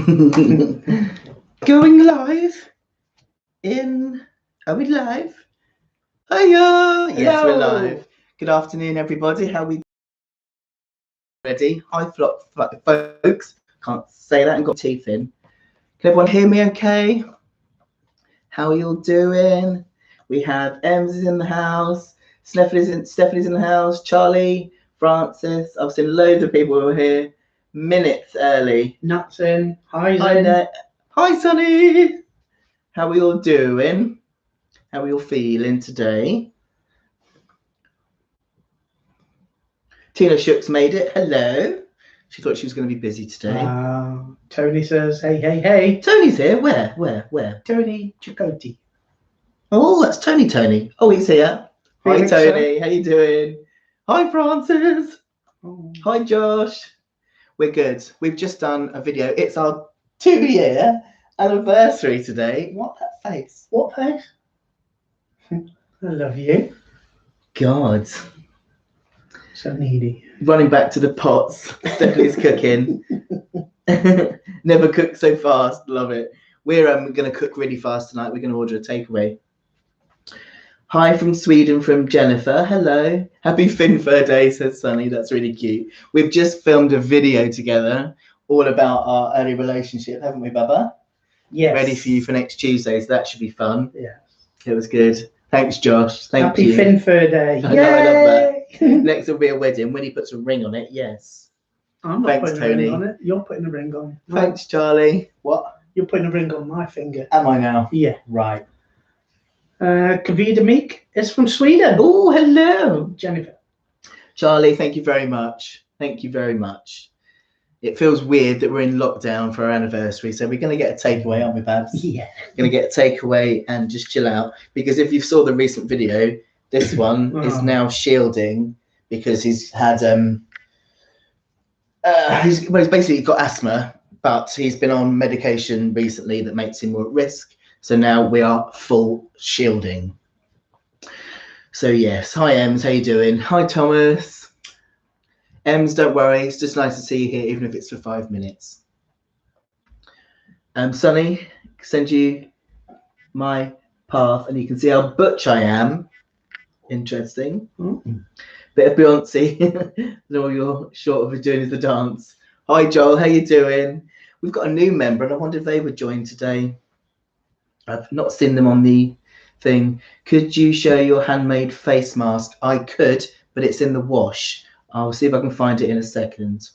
Going live in. Are we live? Hiya! Yes, we're live. Good afternoon, everybody. How we ready? Hi, folks. Can't say that and got teeth in. Can everyone hear me okay? How are you all doing? We have Ems is in the house. Stephanie's in the house. Charlie, Francis. I've seen loads of people who are here minutes early. Nat's in. Hi, Hi, Nat. Hi, Sonny. How are we all doing? How are we all feeling today? Tina Shook's made it. Hello. She thought she was going to be busy today. Tony says, hey, hey, hey. Tony's here. Where? Tony Chakoti. Oh, that's Tony. Oh, he's here. Hi, Felix, Tony. How you doing? Hi, Francis. Oh. Hi, Josh. We're good. We've just done a video. It's our 2-year anniversary today. What that face? What face? I love you. God. So needy. Running back to the pots. Stephanie's cooking. Never cooked so fast. Love it. We're going to cook really fast tonight. We're going to order a takeaway. Hi from Sweden from Jennifer. Hello. Happy Finfur Day, says Sunny. That's really cute. We've just filmed a video together all about our early relationship, haven't we, Bubba? Yes. Ready for you for next Tuesday, so that should be fun. Yeah. It was good. Thanks, Josh. Thank you. Happy Finfur Day. I know, I love that. Next will be a wedding. When he puts a ring on it, yes. I'm not Thanks, putting Tony. a ring on it. You're putting a ring on. Thanks, Charlie. What? You're putting a ring on my finger. Am I now? Yeah. Right. Kavida Meek is from Sweden. Oh, hello. Jennifer. Charlie, thank you very much. Thank you very much. It feels weird that we're in lockdown for our anniversary, so we're going to get a takeaway, aren't we, Babs? Yeah. Going to get a takeaway and just chill out. Because if you saw the recent video, this one is now shielding because he's had he's basically got asthma, but he's been on medication recently that makes him more at risk. So now we are full shielding. So yes, hi Ems, how you doing? Hi Thomas. Ems, don't worry, it's just nice to see you here, even if it's for 5 minutes. Sunny, send you my path, and you can see how butch I am. Interesting. Bit of Beyonce. All you're short of doing is the dance. Hi Joel, how you doing? We've got a new member, and I wonder if they would join today. I've not seen them on the thing. Could you show your handmade face mask? I could, but it's in the wash. I'll see if I can find it in a second.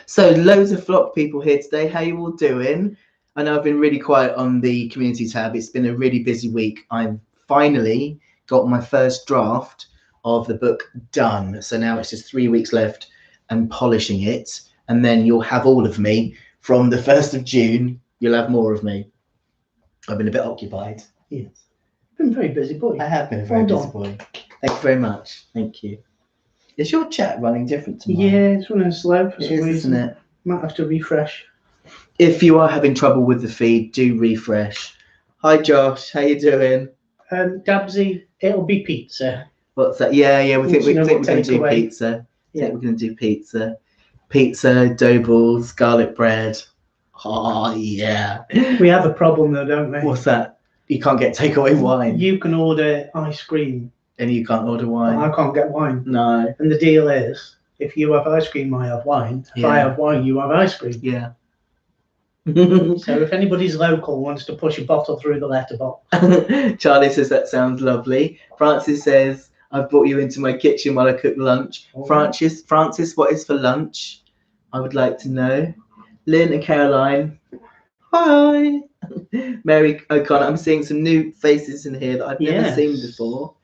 So loads of flock people here today. How you all doing? I know I've been really quiet on the community tab. It's been a really busy week. I've finally got my first draft of the book done. So now it's just 3 weeks left and polishing it. And then you'll have all of me from the 1st of June. You'll have more of me. I've been a bit occupied. Yes. Been a very busy boy. I have been a very busy boy. Thank you very much. Thank you. Is your chat running different to mine? Yeah, it's running slow for some reason. Isn't it? Might have to refresh. If you are having trouble with the feed, do refresh. Hi Josh, how you doing? Dabsy, it'll be pizza. What's that? Yeah, we think we're going to do pizza. Yeah. I think we're going to do pizza. Pizza, dough balls, garlic bread. Oh yeah. We have a problem though, don't we? What's that? You can't get takeaway wine. You can order ice cream. And you can't order wine. I can't get wine. No. And the deal is, if you have ice cream, I have wine. If I have wine, you have ice cream. Yeah. So if anybody's local wants to push a bottle through the letterbox. Charlie says that sounds lovely. Francis says, I've brought you into my kitchen while I cook lunch. Oh. Francis, what is for lunch? I would like to know. Lynn and Caroline. Hi. Mary O'Connor. I'm seeing some new faces in here that I've never seen before.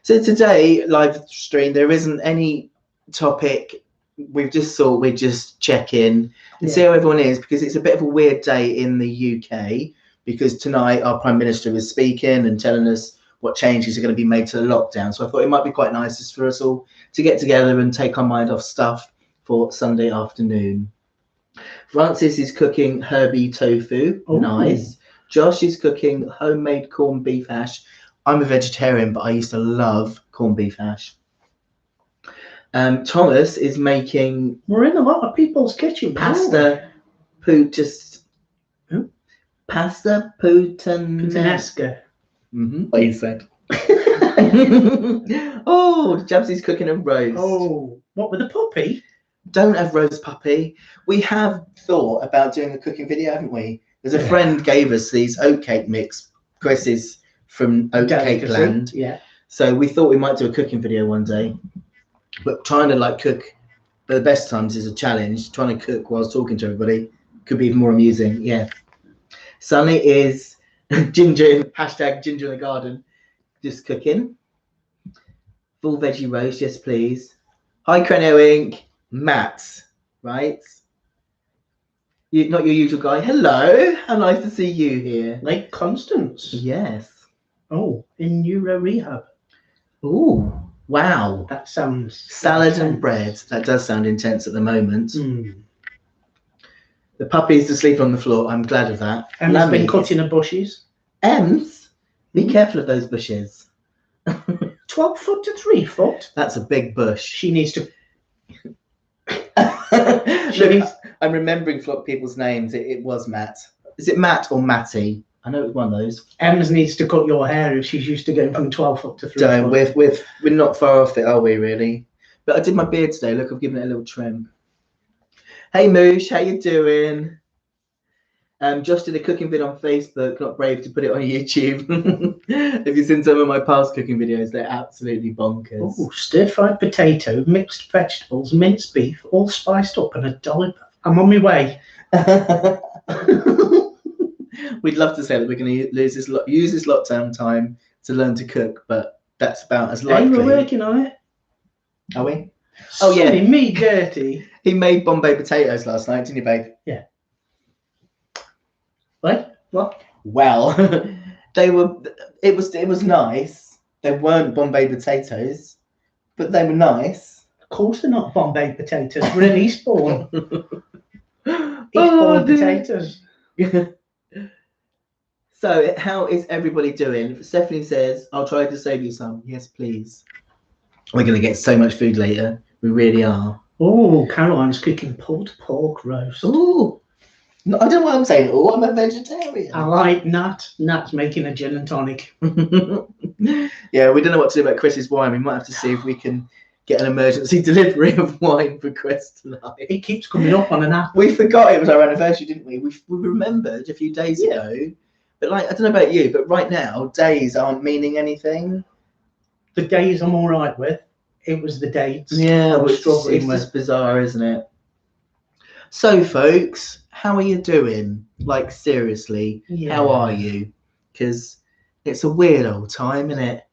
So today, live stream, there isn't any topic. We've just thought we'd just check in and see how everyone is, because it's a bit of a weird day in the UK, because tonight our Prime Minister is speaking and telling us what changes are going to be made to the lockdown. So I thought it might be quite nice just for us all to get together and take our mind off stuff for Sunday afternoon. Francis is cooking herby tofu. Oh. Nice. Josh is cooking homemade corned beef hash. I'm a vegetarian, but I used to love corned beef hash. Thomas is making... We're in a lot of people's kitchens. Pasta just pasta Puttanesca. What you said. Oh, Jabsy's cooking a roast. Oh, what with the puppy? Don't have roast puppy. We have thought about doing a cooking video, haven't we? There's a friend gave us these oatcake mix. Chris is from Oatcake Land. Yeah. So we thought we might do a cooking video one day. But trying to like cook at the best times is a challenge. Trying to cook whilst talking to everybody could be even more amusing. Yeah. Sunny is ginger, hashtag ginger in the garden, just cooking. Full veggie roast, yes please. Hi Creno Inc. Matt, right? You, not your usual guy. Hello, how nice to see you here. Lake Constance. Yes. Oh, in neuro rehab. Oh, wow. That sounds Salad intense. and bread. That does sound intense at the moment. Mm. The puppy's asleep on the floor. I'm glad of that. Emma's been cutting the bushes. Ems, be careful of those bushes. 12 foot to 3 foot. That's a big bush. She needs to. Look, I'm remembering people's names. It was Matt. Is it Matt or Matty? I know it was one of those. Ems needs to cut your hair if she's used to going from 12 foot to 3 Don't. foot. We're not far off it, are we? Really? But I did my beard today. Look, I've given it a little trim. Hey Moosh, how you doing? Josh did a cooking vid on Facebook. Not brave to put it on YouTube. Have you seen some of my past cooking videos? They're absolutely bonkers. Oh, stir-fried potato, mixed vegetables, minced beef, all spiced up, and a dollop. I'm on my way. We'd love to say that we're going to use this lockdown time to learn to cook, but that's about as likely. Hey, we're working on it. Are we? Oh yeah, Sonny, me dirty. He made Bombay potatoes last night, didn't he, babe? Yeah. What? Well, they were. It was nice. They weren't Bombay potatoes, but they were nice. Of course, they're not Bombay potatoes. We're in Eastbourne. Eastbourne potatoes. So, how is everybody doing? Stephanie says, "I'll try to save you some." Yes, please. We're going to get so much food later. We really are. Oh, Caroline's cooking pulled pork roast. Oh. No, I don't know what I'm saying. Oh, I'm a vegetarian. I like Nat. Nat's making a gin and tonic. Yeah, we don't know what to do about Chris's wine. We might have to see if we can get an emergency delivery of wine for Chris tonight. It keeps coming up on an app. We forgot it was our anniversary, didn't we? We remembered a few days ago. But like, I don't know about you, but right now, days aren't meaning anything. The days I'm all right with. It was the dates. Yeah, I was struggling it's with. just bizarre, isn't it? So, folks, how are you doing? Like, seriously, how are you? Because it's a weird old time, isn't it?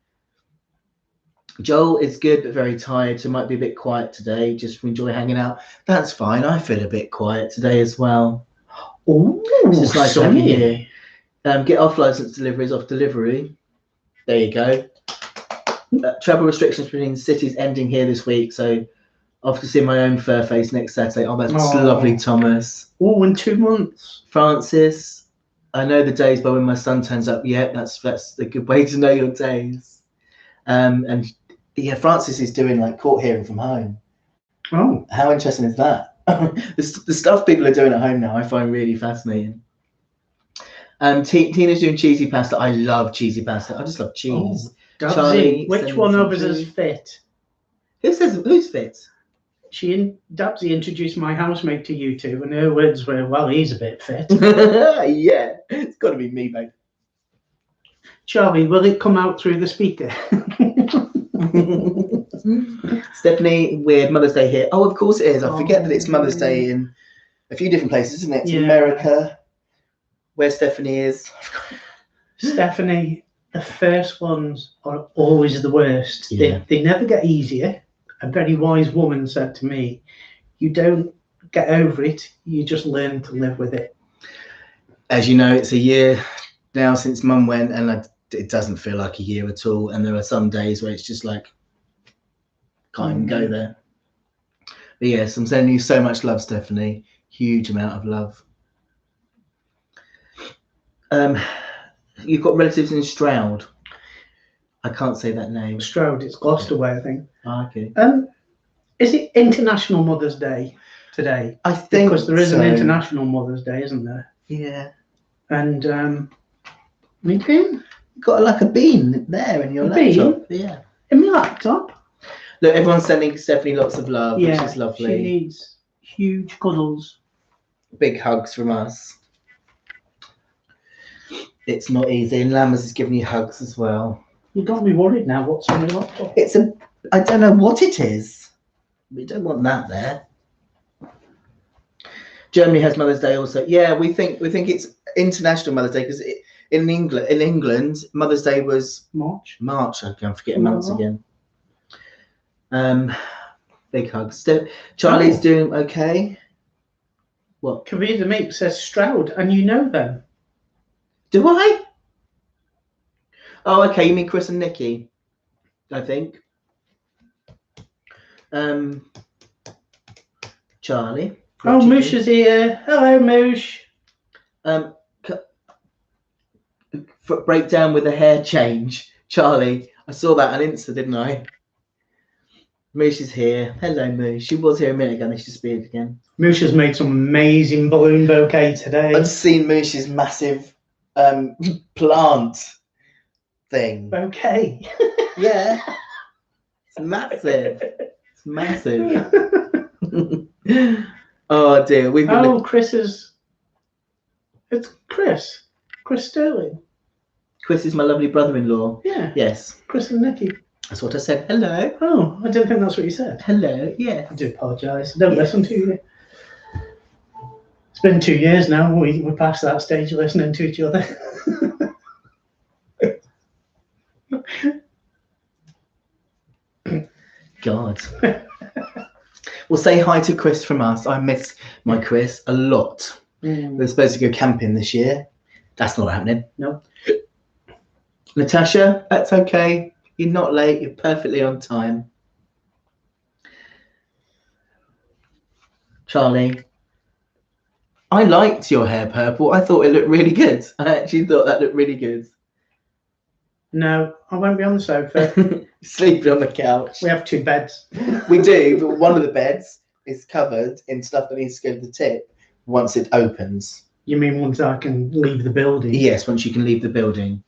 Joel is good, but very tired, so might be a bit quiet today. Just enjoy hanging out. That's fine. I feel a bit quiet today as well. Oh, It's just nice having you here. Get off license deliveries off delivery. There you go. Travel restrictions between cities ending here this week, so off to see my own fur face next Saturday. Oh, that's lovely, Thomas. Oh, in 2 months. Francis, I know the days by when my son turns up. Yeah, that's a good way to know your days. And yeah, Francis is doing like court hearing from home. Oh, how interesting is that? The stuff people are doing at home now, I find really fascinating. Tina's doing cheesy pasta. I love cheesy pasta. I just love cheese. Dabsy, which one of us is fit? Who's fit? Dabsy introduced my housemate to you two, and her words were, "Well, he's a bit fit." Yeah, it's got to be me, babe. Charlie, will it come out through the speaker? Stephanie, weird Mother's Day here. Oh, of course it is. I forget that it's Mother's Day in a few different places, isn't it? It's America, where Stephanie is. Stephanie, the first ones are always the worst. Yeah. They never get easier. A very wise woman said to me, "You don't get over it, you just learn to live with it." As you know, it's a year now since Mum went, and it doesn't feel like a year at all. And there are some days where it's just like, can't even go there. But yes, I'm sending you so much love, Stephanie. Huge amount of love. You've got relatives in Stroud. I can't say that name. Stroud, it's Gloucester way, I think. Okay. Is it International Mother's Day today. I think Because there is so. an International Mother's Day, isn't there? Yeah. And me too. You've got like a bean there in your A laptop. Yeah. In my laptop. Look, everyone's sending Stephanie lots of love, which is lovely. She needs huge cuddles. Big hugs from us. It's not easy, and Lammers is giving you hugs as well. You got me worried now. What's on your laptop? I don't know what it is. We don't want that there. Germany has Mother's Day also. Yeah, we think it's International Mother's Day because in England, Mother's Day was March. Okay, I'm forgetting months again. Big hugs. Charlie's doing okay. What? Kavita Meek says Stroud, and you know them. Do I? Oh, okay. You mean Chris and Nikki? I think. Charlie. Oh, Moosh is here. Hello, Moosh. Breakdown with a hair change. Charlie, I saw that on Insta, didn't I? Moosh is here. Hello, Moosh. She was here a minute ago and she disappeared again. Moosh has made some amazing balloon bouquet today. I've seen Moosh's massive plant thing. Bouquet. Yeah. It's massive. It's massive. Oh dear. Chris is. It's Chris. Chris Sterling. Chris is my lovely brother-in-law. Yeah. Yes. Chris and Nikki. That's what I said. Hello. Oh, I didn't think that's what you said. Hello. Yeah. I do apologise. I don't listen to you. It's been 2 years now. We're past that stage of listening to each other. God. Well, say hi to Chris from us. I miss my Chris a lot. We're supposed to go camping this year. That's not happening. No. Natasha, that's okay. You're not late. You're perfectly on time. Charlie, I liked your hair purple. I thought it looked really good. I actually thought that looked really good. No, I won't be on the sofa. Sleeping on the couch. We have 2 beds. We do, but one of the beds is covered in stuff that needs to go to the tip once it opens. You mean once I can leave the building? Yes, once you can leave the building.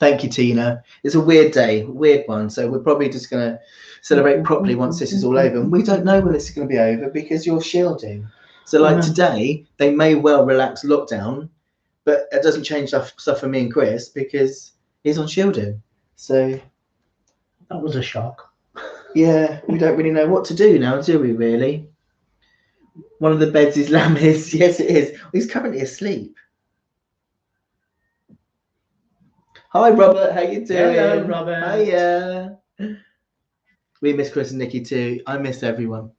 Thank you, Tina. It's a weird day, weird one. So we're probably just going to celebrate properly once this is all over. And we don't know when this is going to be over because you're shielding. So like today, they may well relax lockdown, but it doesn't change stuff for me and Chris because he's on shielding. So that was a shock. Yeah, we don't really know what to do now, do we really? One of the beds is Lammy's. Yes, it is. He's currently asleep. Hi, Robert. How you doing? Hello, Robert. Hiya. We miss Chris and Nikki too. I miss everyone.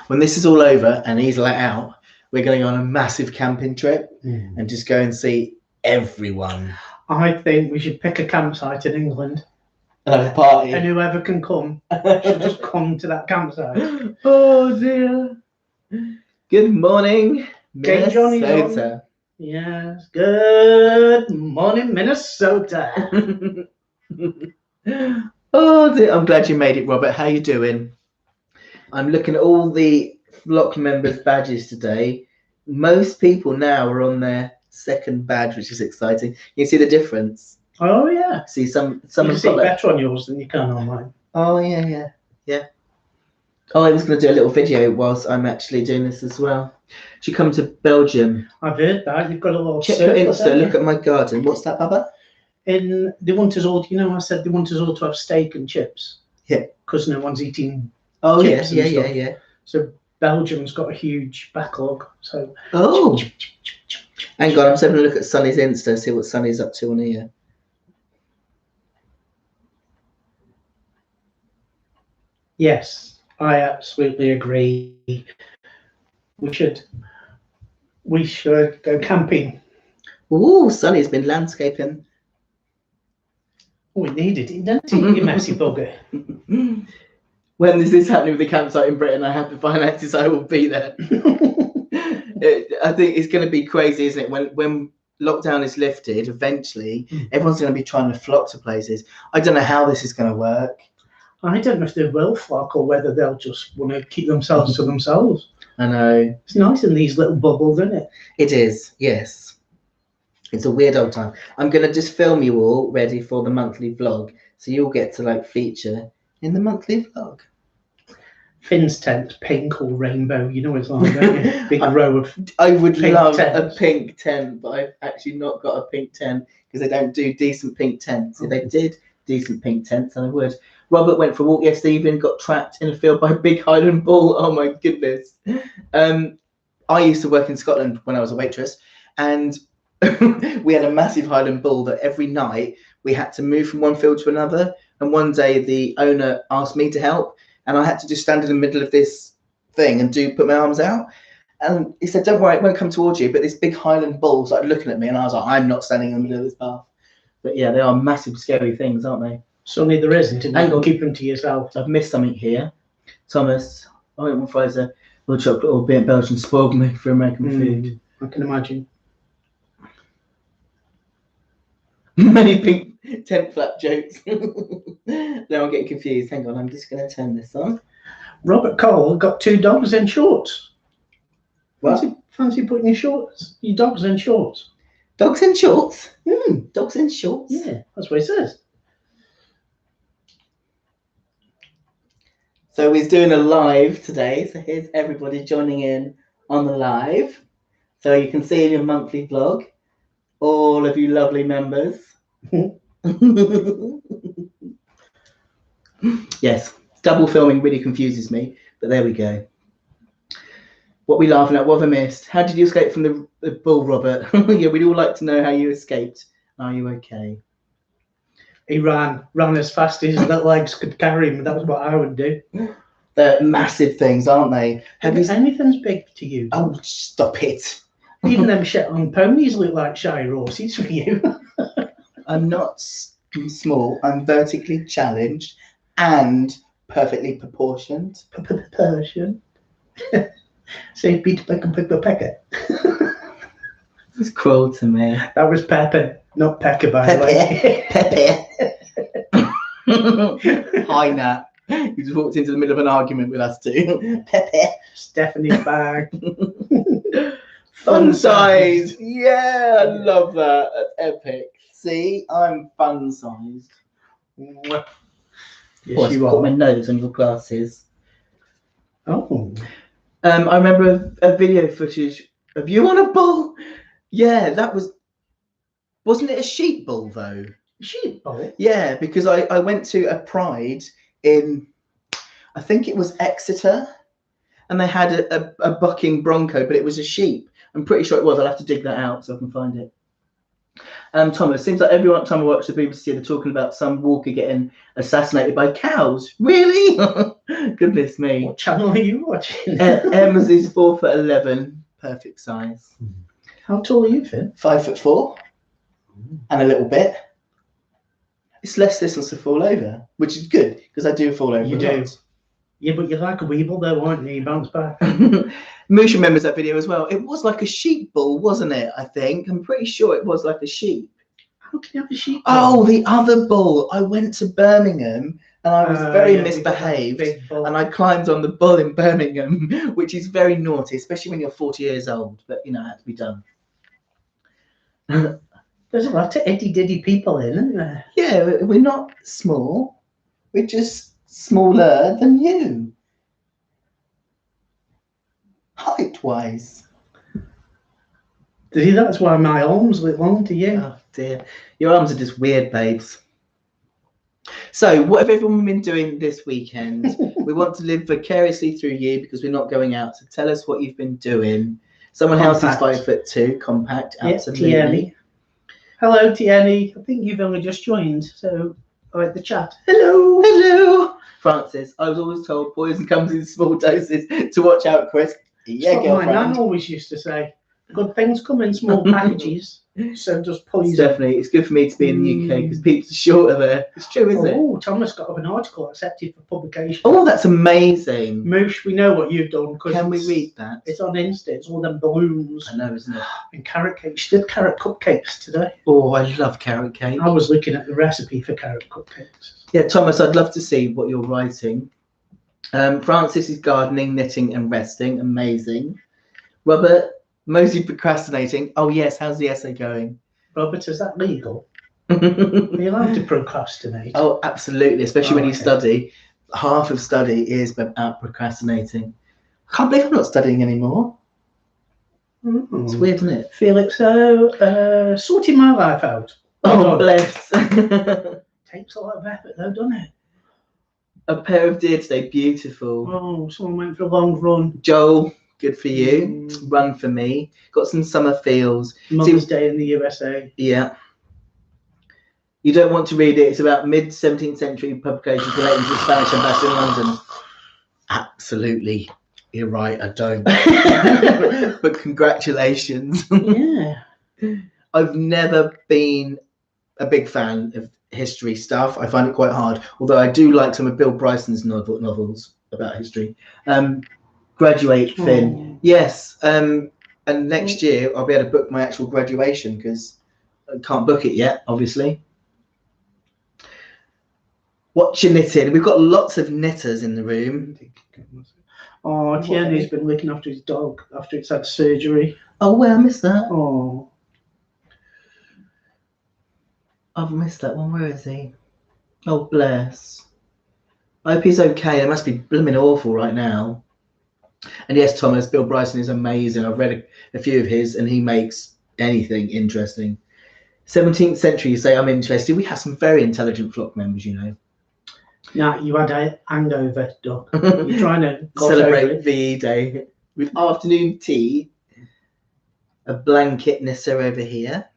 When this is all over and he's let out, we're going on a massive camping trip and just go and see everyone. I think we should pick a campsite in England. And have a party. And whoever can come should just come to that campsite. Oh, dear. Good morning, Minnesota. Yes. Good morning, Minnesota. Oh, dear. I'm glad you made it, Robert. How you doing? I'm looking at all the flock members' badges today. Most people now are on their second badge, which is exciting. You see the difference. Oh yeah. See some you can see got better on yours than you can on mine. Oh yeah. Oh, I was going to do a little video whilst I'm actually doing this as well. Should come to Belgium. I've heard that. You've got a little check your Insta. Look at my garden. What's that, Baba? In they want us all. I said they want us all to have steak and chips. Yeah. Because no one's eating. Oh chips yeah. So Belgium's got a huge backlog. So. Oh. Hang on, I'm just having a look at Sonny's Insta. See what Sonny's up to on here. Yes, I absolutely agree. We should go camping. Ooh, Sonny's been landscaping. We needed it, don't you, you messy bugger? When is this happening with the campsite in Britain? I have the finances, I will be there. I think it's going to be crazy, isn't it? When lockdown is lifted, eventually, everyone's going to be trying to flock to places. I don't know how this is going to work. I don't know if they will flock or whether they'll just want to keep themselves to themselves. I know. It's nice in these little bubbles, isn't it? It is, yes. It's a weird old time. I'm going to just film you all ready for the monthly vlog. So you'll get to like feature in the monthly vlog. Finn's tent's pink or rainbow. You know it's like, don't you? Big row of I would pink love tents. a pink tent, but I've actually not got a pink tent because they don't do decent pink tents. If they did decent pink tents, then I would. Robert went for a walk yesterday evening, got trapped in a field by a big Highland bull. Oh my goodness. I used to work in Scotland when I was a waitress, and we had a massive Highland bull that every night we had to move from one field to another. And one day the owner asked me to help, and I had to just stand in the middle of this thing and put my arms out. And he said, "Don't worry, it won't come towards you." But this big Highland bull started looking at me, and I was like, "I'm not standing in the middle of this path." But yeah, they are massive, scary things, aren't they? Suddenly there isn't, and you can keep them to yourself. I've missed something here. Thomas, I went with Fraser. Little chocolate or being Belgian spoiled me for American food. I can imagine. Many pink tent flap jokes. Now I'm getting confused. Hang on, I'm just going to turn this on. Robert Cole got 2 dogs in shorts. What? Fancy putting your dogs in shorts. Dogs in shorts? Dogs in shorts? Yeah, that's what it says. So he's doing a live today. So here's everybody joining in on the live. So you can see in your monthly vlog, all of you lovely members. Yes, double filming really confuses me, but there we go. What are we laughing at? What have I missed? How did you escape from the bull, Robert? Yeah, we'd all like to know how you escaped. Are you okay? He ran as fast as his little legs could carry him. That was what I would do. They're massive things, aren't they? Anything's big to you? Oh, stop it. Even them Shetland ponies look like shy horses for you. I'm not small. I'm vertically challenged and perfectly proportioned. Persian. Say Peter Pecker. It's cruel to me. That was Pepper, not Pecker, by the way. Pepe. Hi, Nat. You just walked into the middle of an argument with us two. Pepe. Stephanie's bag. Fun size. Yeah, I love that. That's epic. See, I'm fun sized. Yes, You put my nose on your glasses. Oh. I remember a video footage of you on a bull. Yeah, that wasn't it a sheep bull though? Sheep bull? Yeah, because I went to a pride in, I think it was Exeter, and they had a bucking bronco, but it was a sheep. I'm pretty sure it was. I'll have to dig that out so I can find it. Thomas, seems like every time I watch the BBC, they're talking about some walker getting assassinated by cows. Really? Goodness me. What channel are you watching? Emma's is 4'11", perfect size. How tall are you, Finn? 5'4", and a little bit. It's less distance to fall over, which is good because I do fall over. You do. Yeah, but you're like a weeble though, aren't you? You bounce back. Moosh remembers that video as well. It was like a sheep bull, wasn't it? I think. I'm pretty sure it was like a sheep. How can you have a sheep bull? Oh, the other bull. I went to Birmingham and I was very misbehaved. And I climbed on the bull in Birmingham, which is very naughty, especially when you're 40 years old. But, you know, it had to be done. There's a lot of itty-ditty people in, isn't there? Yeah, we're not small. We're just smaller than you. Height-wise. See, that's why my arms look long to you. Oh, dear. Your arms are just weird, babes. So, what have everyone been doing this weekend? We want to live vicariously through you because we're not going out. So tell us what you've been doing. Someone else is 5'2", compact, absolutely. Yeah, Tierney. Hello, Tierney. I think you've only just joined, so I like the chat. Hello. Hello. Francis, I was always told poison comes in small doses to watch out, Chris. Yeah, girlfriend. My nan always used to say, good things come in small packages, so just poison. Definitely. It's good for me to be in the UK because people are shorter there. It's true, isn't it? Oh, Thomas got up an article accepted for publication. Oh, that's amazing. Moosh, we know what you've done. Can we read that? It's on Insta. It's all them balloons. I know, isn't it? And carrot cakes. She did carrot cupcakes today. Oh, I love carrot cake. I was looking at the recipe for carrot cupcakes. Yeah, Thomas, I'd love to see what you're writing. Francis is gardening, knitting, and resting. Amazing. Robert, mostly procrastinating. Oh yes, how's the essay going? Robert, is that legal? Are you allowed to procrastinate? Oh, absolutely. Especially when you okay. study. Half of study is about procrastinating. I can't believe I'm not studying anymore. It's weird, isn't it? Felix, sorting my life out. Oh, bless. Takes a lot of effort though, doesn't it? A pair of deer today, beautiful. Oh, someone went for a long run. Joel, good for you. Run for me. Got some summer feels. Mother's Day in the USA. Yeah. You don't want to read it. It's about mid-17th century publications relating to the Spanish ambassador in London. Absolutely. You're right, I don't. But congratulations. Yeah. I've never been a big fan of history stuff. I find it quite hard, although I do like some of Bill Bryson's novels about history. Graduate, Finn. Yes. And next year I'll be able to book my actual graduation because I can't book it yet, obviously. What you knitting? We've got lots of knitters in the room. Oh, Tierney's been looking after his dog after it's had surgery. Oh, well, I missed that. Oh. I've missed that one. Where is he? Oh, bless. I hope he's okay. It must be blooming awful right now. And yes, Thomas, Bill Bryson is amazing. I've read a few of his and he makes anything interesting. 17th century, you say I'm interested. We have some very intelligent flock members, you know. Nah, you had a hangover, Doc. You're trying to celebrate VE Day with afternoon tea. A blanket knitter over here.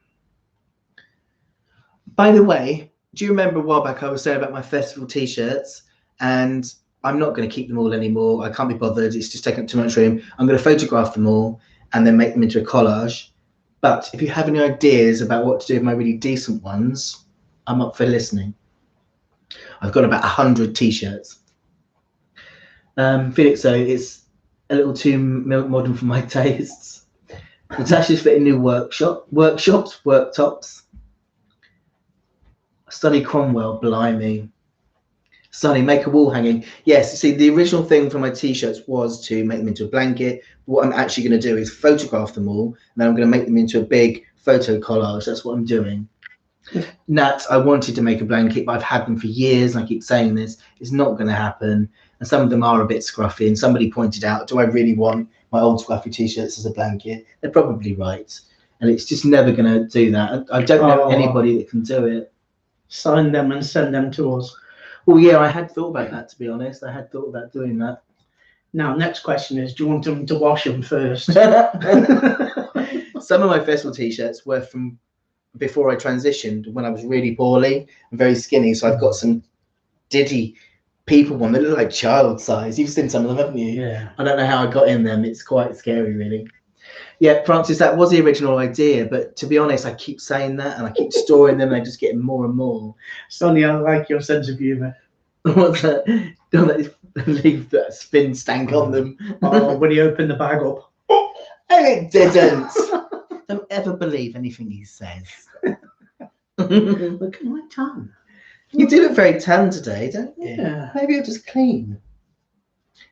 By the way, do you remember a while back I was saying about my festival t-shirts? And I'm not going to keep them all anymore. I can't be bothered. It's just taking up too much room. I'm going to photograph them all and then make them into a collage. But if you have any ideas about what to do with my really decent ones, I'm up for listening. I've got about 100 t-shirts. Felix, so it's a little too modern for my tastes. Natasha's fitting new workshops, worktops. Study Cromwell, blimey. Sonny, make a wall hanging. Yes, see, the original thing for my t-shirts was to make them into a blanket. What I'm actually going to do is photograph them all, and then I'm going to make them into a big photo collage. That's what I'm doing. Nat, I wanted to make a blanket, but I've had them for years, and I keep saying this. It's not going to happen. And some of them are a bit scruffy. And somebody pointed out, do I really want my old scruffy t-shirts as a blanket? They're probably right. And it's just never going to do that. I don't know anybody that can do it. Sign them and send them to us. Well, yeah, I had thought about that, to be honest. I had thought about doing that. Now, next question is, do you want them to wash them first? Some of my festival t-shirts were from before I transitioned, when I was really poorly and very skinny. So I've got some Diddy people one that look like child size. You've seen some of them, haven't you? Yeah. I don't know how I got in them. It's quite scary, really. Yeah, Francis, that was the original idea. But to be honest, I keep saying that and I keep storing them and I just get more and more. Sonny, I like your sense of humour. What's that? Don't leave that spin stank on them. Oh, when you open the bag up. Oh, it didn't. Don't ever believe anything he says. Look at my tongue. You do look very tan today, don't you? Yeah. Maybe you're just clean.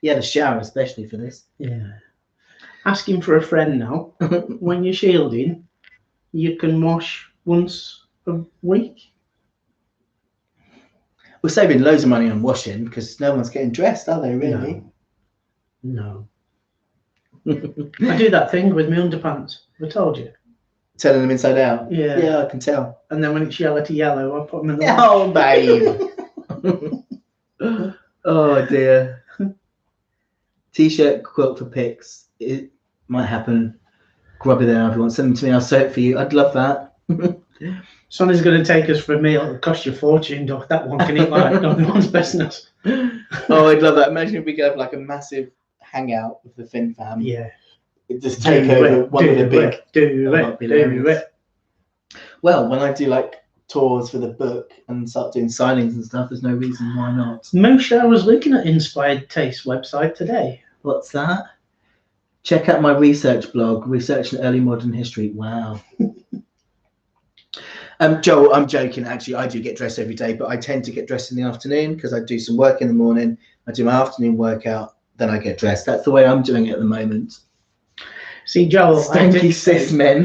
Yeah, the shower especially for this. Yeah. Asking for a friend now. When you're shielding, you can wash once a week. We're saving loads of money on washing because no one's getting dressed, are they, really? No. I do that thing with my underpants. I told you. Turning them inside out? Yeah. Yeah, I can tell. And then when it's yellow to yellow, I put them in the Oh, babe. Oh, dear. T-shirt quilt for pics. It might happen. Grub it there if you want. Send them to me. I'll sew it for you. I'd love that. Sonny's going to take us for a meal. It'll cost you a fortune, Doc. That one can eat like no one's business. Oh, I'd love that. Imagine if we could have like a massive hangout with the Finn fam. Yeah. Just take over one of the big. Do it. Well, when I do like tours for the book and start doing signings and stuff, there's no reason why not. Moshe, I was looking at Inspired Taste website today. What's that? Check out my research blog, Researching Early Modern History. Wow. Joel, I'm joking. Actually, I do get dressed every day, but I tend to get dressed in the afternoon because I do some work in the morning. I do my afternoon workout, then I get dressed. That's the way I'm doing it at the moment. See, Joel, Stanky cis men.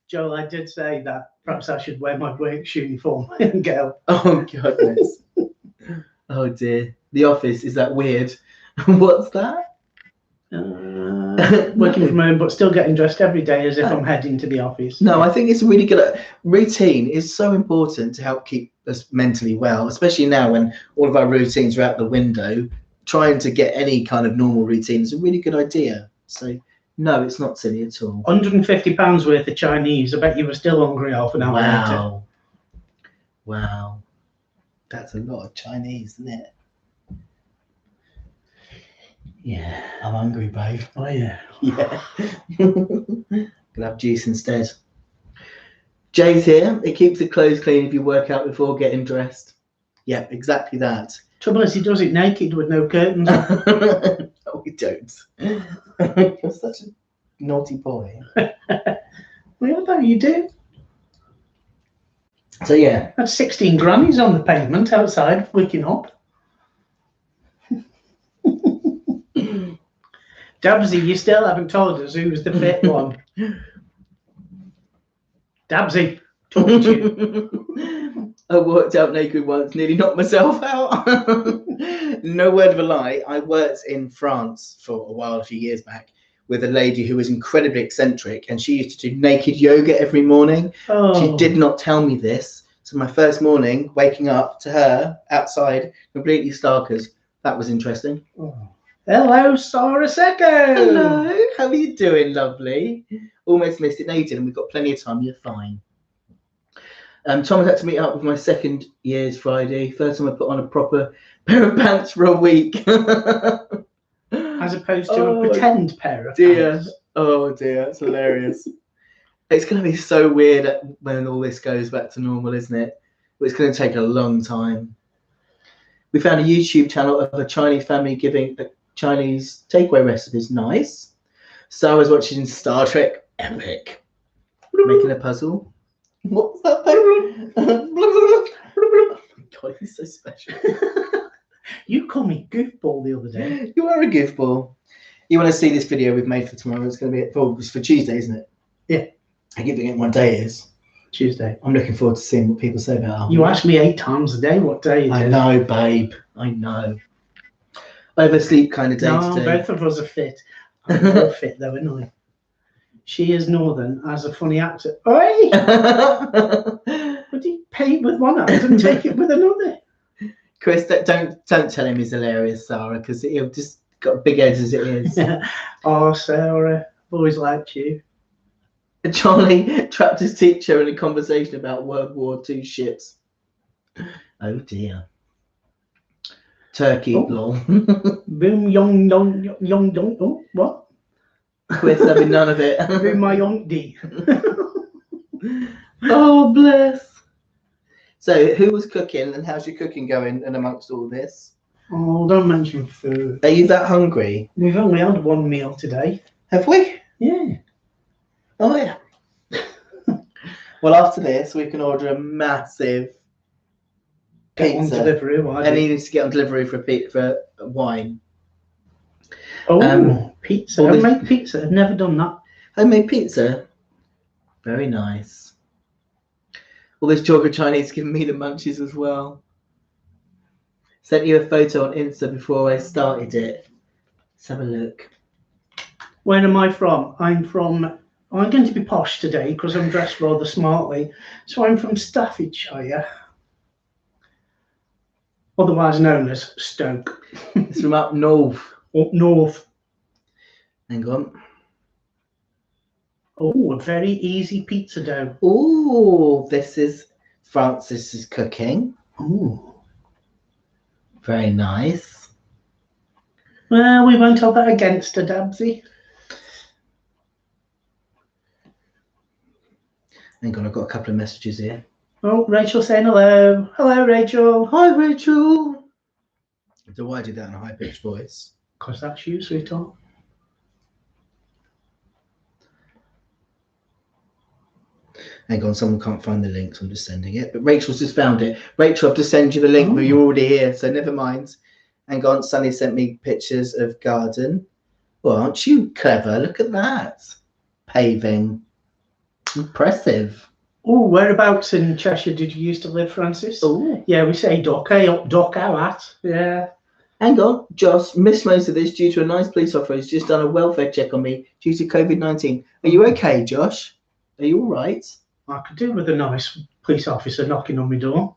Joel, I did say that perhaps I should wear my work uniform and go. Oh, goodness. Oh, dear. The office, is that weird? What's that? Working from home, but still getting dressed every day as if I'm heading to the office. No, I think it's a really good routine is so important to help keep us mentally well, especially now when all of our routines are out the window. Trying to get any kind of normal routine is a really good idea. So, no, it's not silly at all. £150 worth of Chinese. I bet you were still hungry half an hour later. Wow. That's a lot of Chinese, isn't it? Yeah. I'm hungry, babe. Oh, yeah. Yeah. Gonna have juice instead. Jay's here. It keeps the clothes clean if you work out before getting dressed. Yeah, exactly that. Trouble is, he does it naked with no curtains. No, we don't. You're such a naughty boy. Well, though, you do. So, yeah. That's 16 grannies on the pavement outside, waking up. Dabsy, you still haven't told us who's the fit one. Dabsy, talk to you. I worked out naked once, nearly knocked myself out. No word of a lie. I worked in France for a while, a few years back, with a lady who was incredibly eccentric, and she used to do naked yoga every morning. Oh. She did not tell me this. So my first morning, waking up to her outside, completely starkers. That was interesting. Oh. Hello, Sarah Secco. Hello, how are you doing, lovely? Almost missed it. No, you didn't. We've got plenty of time. You're fine. Thomas had to meet up with my second year's Friday. First time I put on a proper pair of pants for a week. As opposed to a pretend pair of pants. Oh dear, that's hilarious. It's going to be so weird when all this goes back to normal, isn't it? But it's going to take a long time. We found a YouTube channel of a Chinese family giving Chinese takeaway recipes. Nice. So I was watching Star Trek. Epic. Making a puzzle. What's that thing? Oh my God, he's so special. You called me goofball the other day. You are a goofball. You want to see this video we've made for tomorrow? It's going to be it's for Tuesday, isn't it? Yeah. I'm giving it what day it is. Tuesday. I'm looking forward to seeing what people say about it. You ask me 8 times a day what day it is. I know, babe. I know. Oversleep kind of day no, today. both of us are fit. I'm more fit though, isn't I? She is northern, has a funny accent. Oi! Would he pay with one hand and take it with another? Chris, don't tell him he's hilarious, Sarah, because he'll just got big heads as it is. Oh, Sarah, I've always liked you. Charlie trapped his teacher in a conversation about World War II ships. Oh dear. Turkey, lol. Boom, yong, dong, yong, dong. Oh, what? Chris having none of it. Boom, my yonk. Oh, bless. So, who was cooking and how's your cooking going and amongst all this? Oh, don't mention food. Are you that hungry? We've only had one meal today. Have we? Yeah. Oh, yeah. Well, after this, we can order a massive Get on pizza. delivery. Why And he needs to get on delivery for wine. Oh, pizza. Homemade pizza. I've never done that. Homemade pizza? Very nice. All this chocolate Chinese giving me the munchies as well. Sent you a photo on Insta before I started it. Let's have a look. Where am I from? I'm going to be posh today because I'm dressed rather smartly. So I'm from Staffordshire, otherwise known as Stoke. It's from up north. Up north. Hang on. Oh, a very easy pizza dough. Oh, this is Francis's cooking. Oh, very nice. Well, we won't hold that against her, Dabsy. Hang on, I've got a couple of messages here. Oh, Rachel saying hello. Hello, Rachel. Hi, Rachel. So why do that in a high-pitched voice? Because that's you, sweetheart. Hang on, someone can't find the link, so I'm just sending it. But Rachel's just found it. Rachel, I've just sent you the link, but you're already here, so never mind. Hang on, Sunny sent me pictures of garden. Well, aren't you clever? Look at that. Paving. Impressive. Oh, whereabouts in Cheshire did you used to live, Francis? Oh. Yeah, we say duck, eh? Up duck, how at? Yeah. Hang on, Josh, missed most of this due to a nice police officer who's just done a welfare check on me due to COVID-19. Are you okay, Josh? Are you all right? I could do with a nice police officer knocking on my door.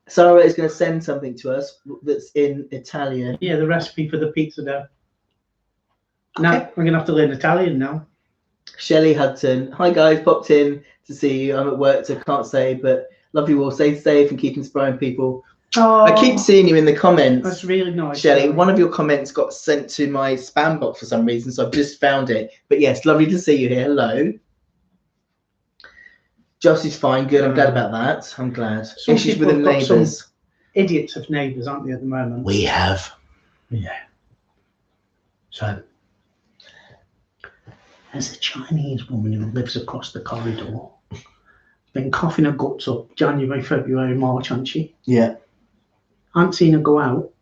Sarah is going to send something to us that's in Italian. Yeah, the recipe for the pizza dough. Now, I'm going to have to learn Italian now. Shelley Hudson. Hi, guys. Popped in to see you. I'm at work, so can't say, but love you all. Stay safe and keep inspiring people. Oh, I keep seeing you in the comments. That's really nice. Shelley, one of your comments got sent to my spam box for some reason, so I've just found it. But yes, lovely to see you here. Hello. Joss is fine. Good. I'm glad about that. I'm glad. Some Issues with people the have got neighbours. Idiots of neighbours, aren't they, at the moment? We have. Yeah. So, there's a Chinese woman who lives across the corridor. Been coughing her guts up January, February, March, hasn't she? Yeah. I haven't seen her go out,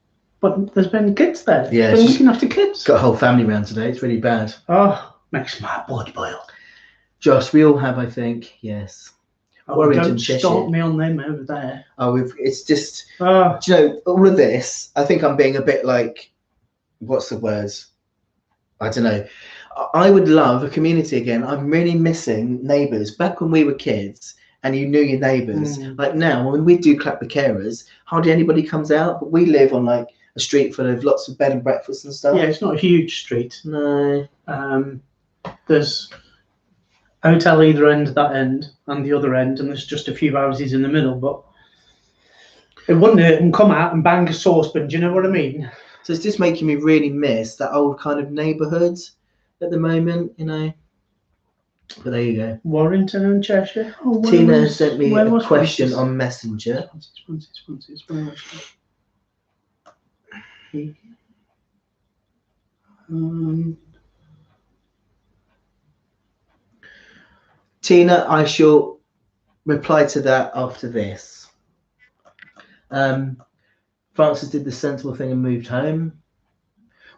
but there's been kids there. Yeah, Been she's looking after kids. got a whole family round today. It's really bad. Oh, makes my blood boil. Josh, we all have, I think. Yes. Oh, Warrington, don't Cheshire. start me on them over there. Oh, it's just. Oh, Do you know, all of this, I think I'm being a bit like, what's the word? I don't know. I would love a community again. I'm really missing neighbours. Back when we were kids and you knew your neighbours. Like now, when we do Clap the Carers, hardly anybody comes out. But we live on like a street full of lots of bed and breakfast and stuff. yeah, it's not a huge street. No. There's hotel either end, that end, and the other end, and there's just a few houses in the middle, but it wouldn't hurt them come out and bang a saucepan, do you know what I mean? So it's just making me really miss that old kind of neighbourhood at the moment, you know. But there you go. Warrington and Cheshire. Oh, Tina sent me a question Francis? on Messenger. Francis, where was she? Tina, I shall reply to that after this. Francis did the sensible thing and moved home.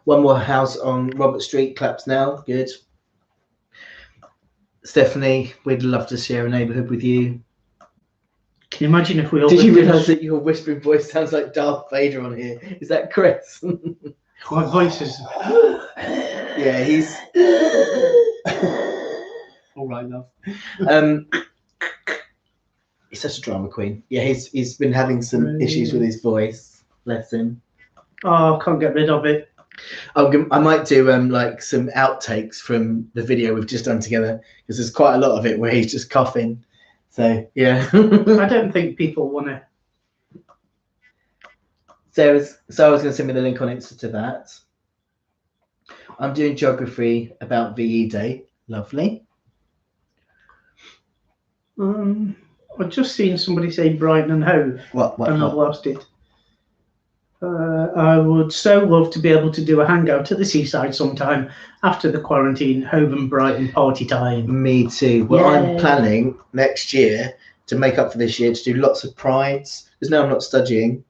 One more house on Robert Street, claps now. Good. Stephanie, we'd love to share a neighbourhood with you. Can you imagine if we all Did you lived in realise that your whispering voice sounds like Darth Vader on here? Is that Chris? my voice is Yeah, he's all right, love. He's such a drama queen. Yeah, he's been having some issues with his voice. Bless him. Oh, I can't get rid of it. I might do like some outtakes from the video we've just done together because there's quite a lot of it where he's just coughing. So yeah. I don't think people want to. Sarah's going to send me the link on Insta to that. I'm doing geography about VE Day. Lovely. I've just seen somebody say Brighton and Hove. What? And I've lost it. I would so love to be able to do a hangout at the seaside sometime after the quarantine. Hove and Brighton party time. Me too. Well, Yay. I'm planning next year to make up for this year to do lots of prides. Because now I'm not studying.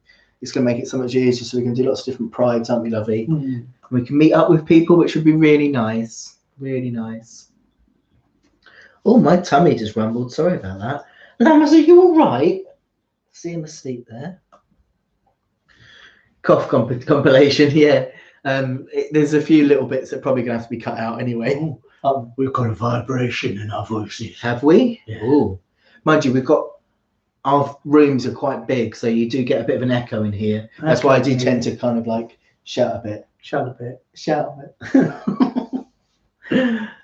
It's going to make it so much easier so we can do lots of different prides, aren't we, lovey? We can meet up with people, which would be really nice. Really nice. Oh, my tummy just rumbled. Sorry about that. Lamas, are you all right? See him asleep there. Cough compilation, yeah. There's a few little bits that are probably going to have to be cut out anyway. We've got a vibration in our voices. Have we? Yeah. Oh, mind you, our rooms are quite big, so you do get a bit of an echo in here. That's why I do tend to kind of like shout a bit. Shout a bit.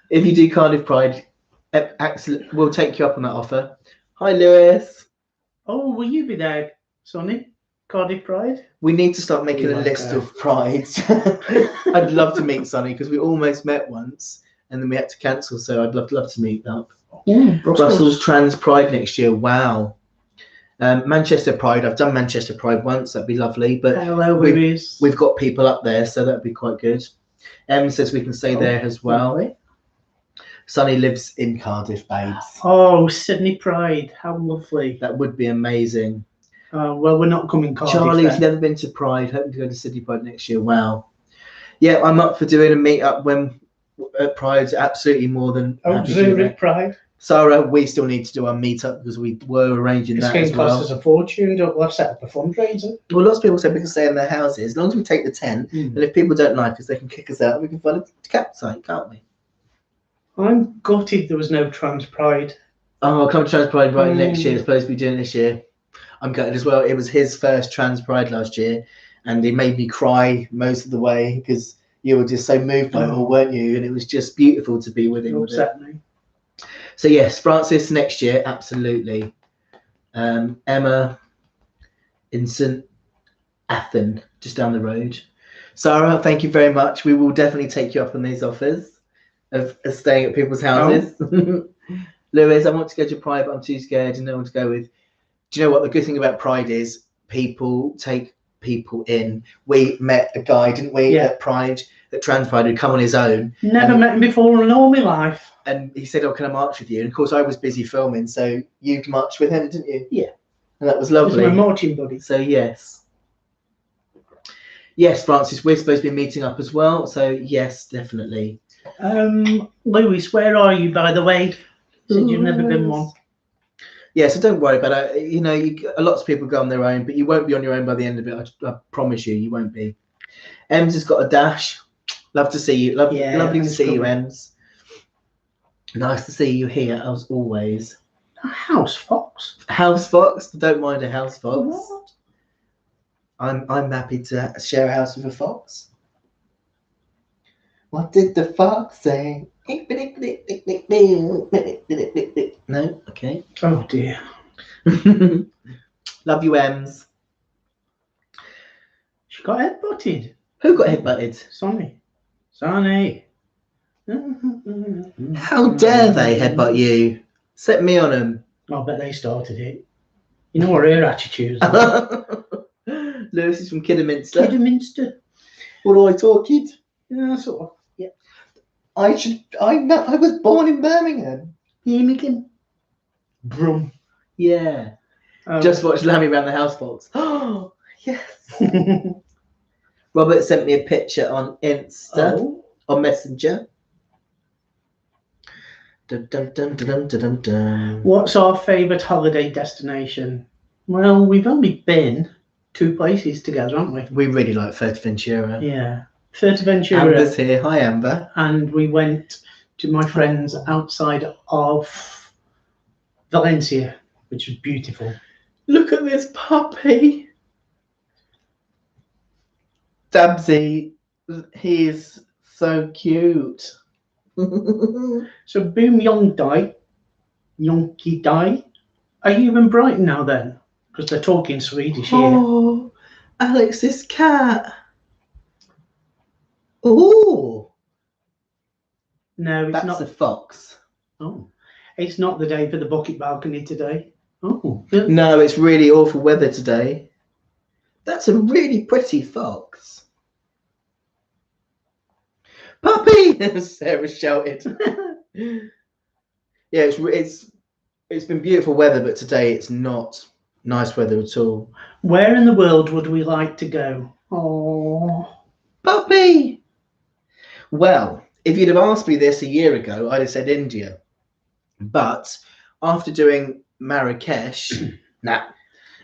If you do Cardiff Pride, we'll take you up on that offer. Hi, Lewis. Oh, will you be there, Sonny? Cardiff Pride? We need to start making a list of prides. I'd love to meet Sonny because we almost met once and then we had to cancel. So I'd love to meet up. Brussels Trans Pride next year. Wow. Manchester Pride. I've done Manchester Pride once. That'd be lovely. But hello, we've got people up there, so that'd be quite good. Em says we can stay there as well. Lovely. Sonny lives in Cardiff, babes. Oh, Sydney Pride, how lovely. That would be amazing. Well, we're not coming Cardiff. Charlie's then. never been to Pride, hoping to go to Sydney Pride next year. Wow. Yeah, I'm up for doing a meet-up when at Pride's absolutely more than happy to do Zurich that. Pride. Sarah, we still need to do our meet-up because we were arranging It's that going as to cost well. us a fortune. We'll have set up a fundraiser. Well, lots of people say we can stay in their houses. As long as we take the tent, and if people don't like us, they can kick us out. We can find a campsite, can't we? I'm gutted there was no Trans Pride. Oh, come Trans Pride right next year. It's supposed to be doing this year. I'm gutted as well. It was his first Trans Pride last year, and he made me cry most of the way because you were just so moved by it all, weren't you? And it was just beautiful to be with him. Upset me. So yes, Francis next year, absolutely. Emma in St. Athan, just down the road. Sarah, thank you very much. We will definitely take you up on these offers of staying at people's houses. Lewis, I want to go to Pride, but I'm too scared and no one to go with. Do you know what the good thing about Pride is? People take people in. We met a guy, didn't we, at Pride, at Trans Pride, who'd come on his own. Never met him before in all my life. And he said, "Oh, can I march with you?" And of course, I was busy filming, so you marched with him, didn't you? Yeah. And that was lovely. He was my marching buddy. So yes, Francis, we're supposed to be meeting up as well. So yes, definitely. Lewis, where are you, by the way? You said you've never been one. Yeah, so don't worry about it. You know, lots of people go on their own, but you won't be on your own by the end of it. I promise you won't be. Ems has got a dash. Love to see you. Lovely to see you, Ems. Nice to see you here as always. A house fox. House fox. Don't mind a house fox. What? I'm happy to share a house with a fox. What did the fox say? No? Okay. Oh dear. Love you, Ems. She got headbutted. Who got headbutted? Sonny. How dare they headbutt you? Set me on them. I bet they started it. You know what her attitude is? Lewis is from Kidderminster. Kidderminster. What do I talk, kid? Yeah, sort of. Yeah. I was born in Birmingham. Birmingham. Brum. Yeah. Just watched Lammy Round the House, folks. Oh, yes. Robert sent me a picture on Insta, on Messenger. Dun, dun, dun, dun, dun, dun, dun. What's our favourite holiday destination? Well, we've only been 2 places together, haven't we? We really like Fuerteventura. Yeah. Fuerteventura. Amber's here. Hi, Amber. And we went to my friends outside of Valencia, which was beautiful. Look at this puppy. Dabsy, he's so cute. So boom Yonky die. Are you in Brighton now then? Because they're talking Swedish here. Oh, Alex's cat. Oh. No, it's That's not. a fox. Oh, it's not the day for the bucket balcony today. Oh. No, it's really awful weather today. That's a really pretty fox. Puppy! Sarah shouted. Yeah, it's been beautiful weather, but today it's not nice weather at all. Where in the world would we like to go? Oh, puppy! Well, if you'd have asked me this a year ago, I'd have said India. But after doing Marrakesh, nah.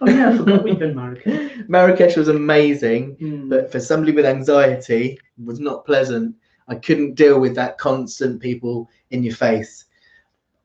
Oh yeah, I forgot we've been Marrakesh. Marrakesh was amazing, but for somebody with anxiety, it was not pleasant. I couldn't deal with that constant people in your face.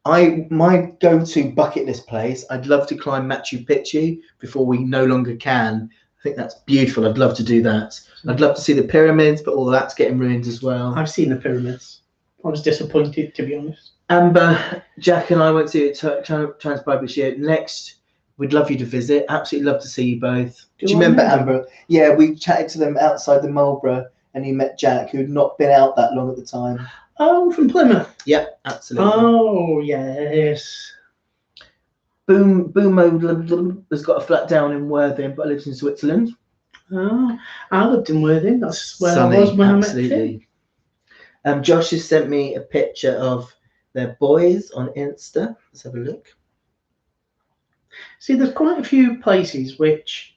My go-to bucket list place, I'd love to climb Machu Picchu before we no longer can. I think that's beautiful. I'd love to do that. I'd love to see the pyramids, but all of that's getting ruined as well. I've seen the pyramids. I was disappointed, to be honest. Amber, Jack and I went to Trans Pride this year. Next, we'd love you to visit. Absolutely love to see you both. Do you remember Amber? Yeah, we chatted to them outside the Marlborough, and you met Jack, who'd not been out that long at the time. Oh, from Plymouth. Yep, absolutely. Oh, yes. Boom has got a flat down in Worthing, but lives in Switzerland. Oh, I lived in Worthing. That's where Sunny, I was when absolutely. I met Tim. Josh has sent me a picture of their boys on Insta. Let's have a look. See, there's quite a few places which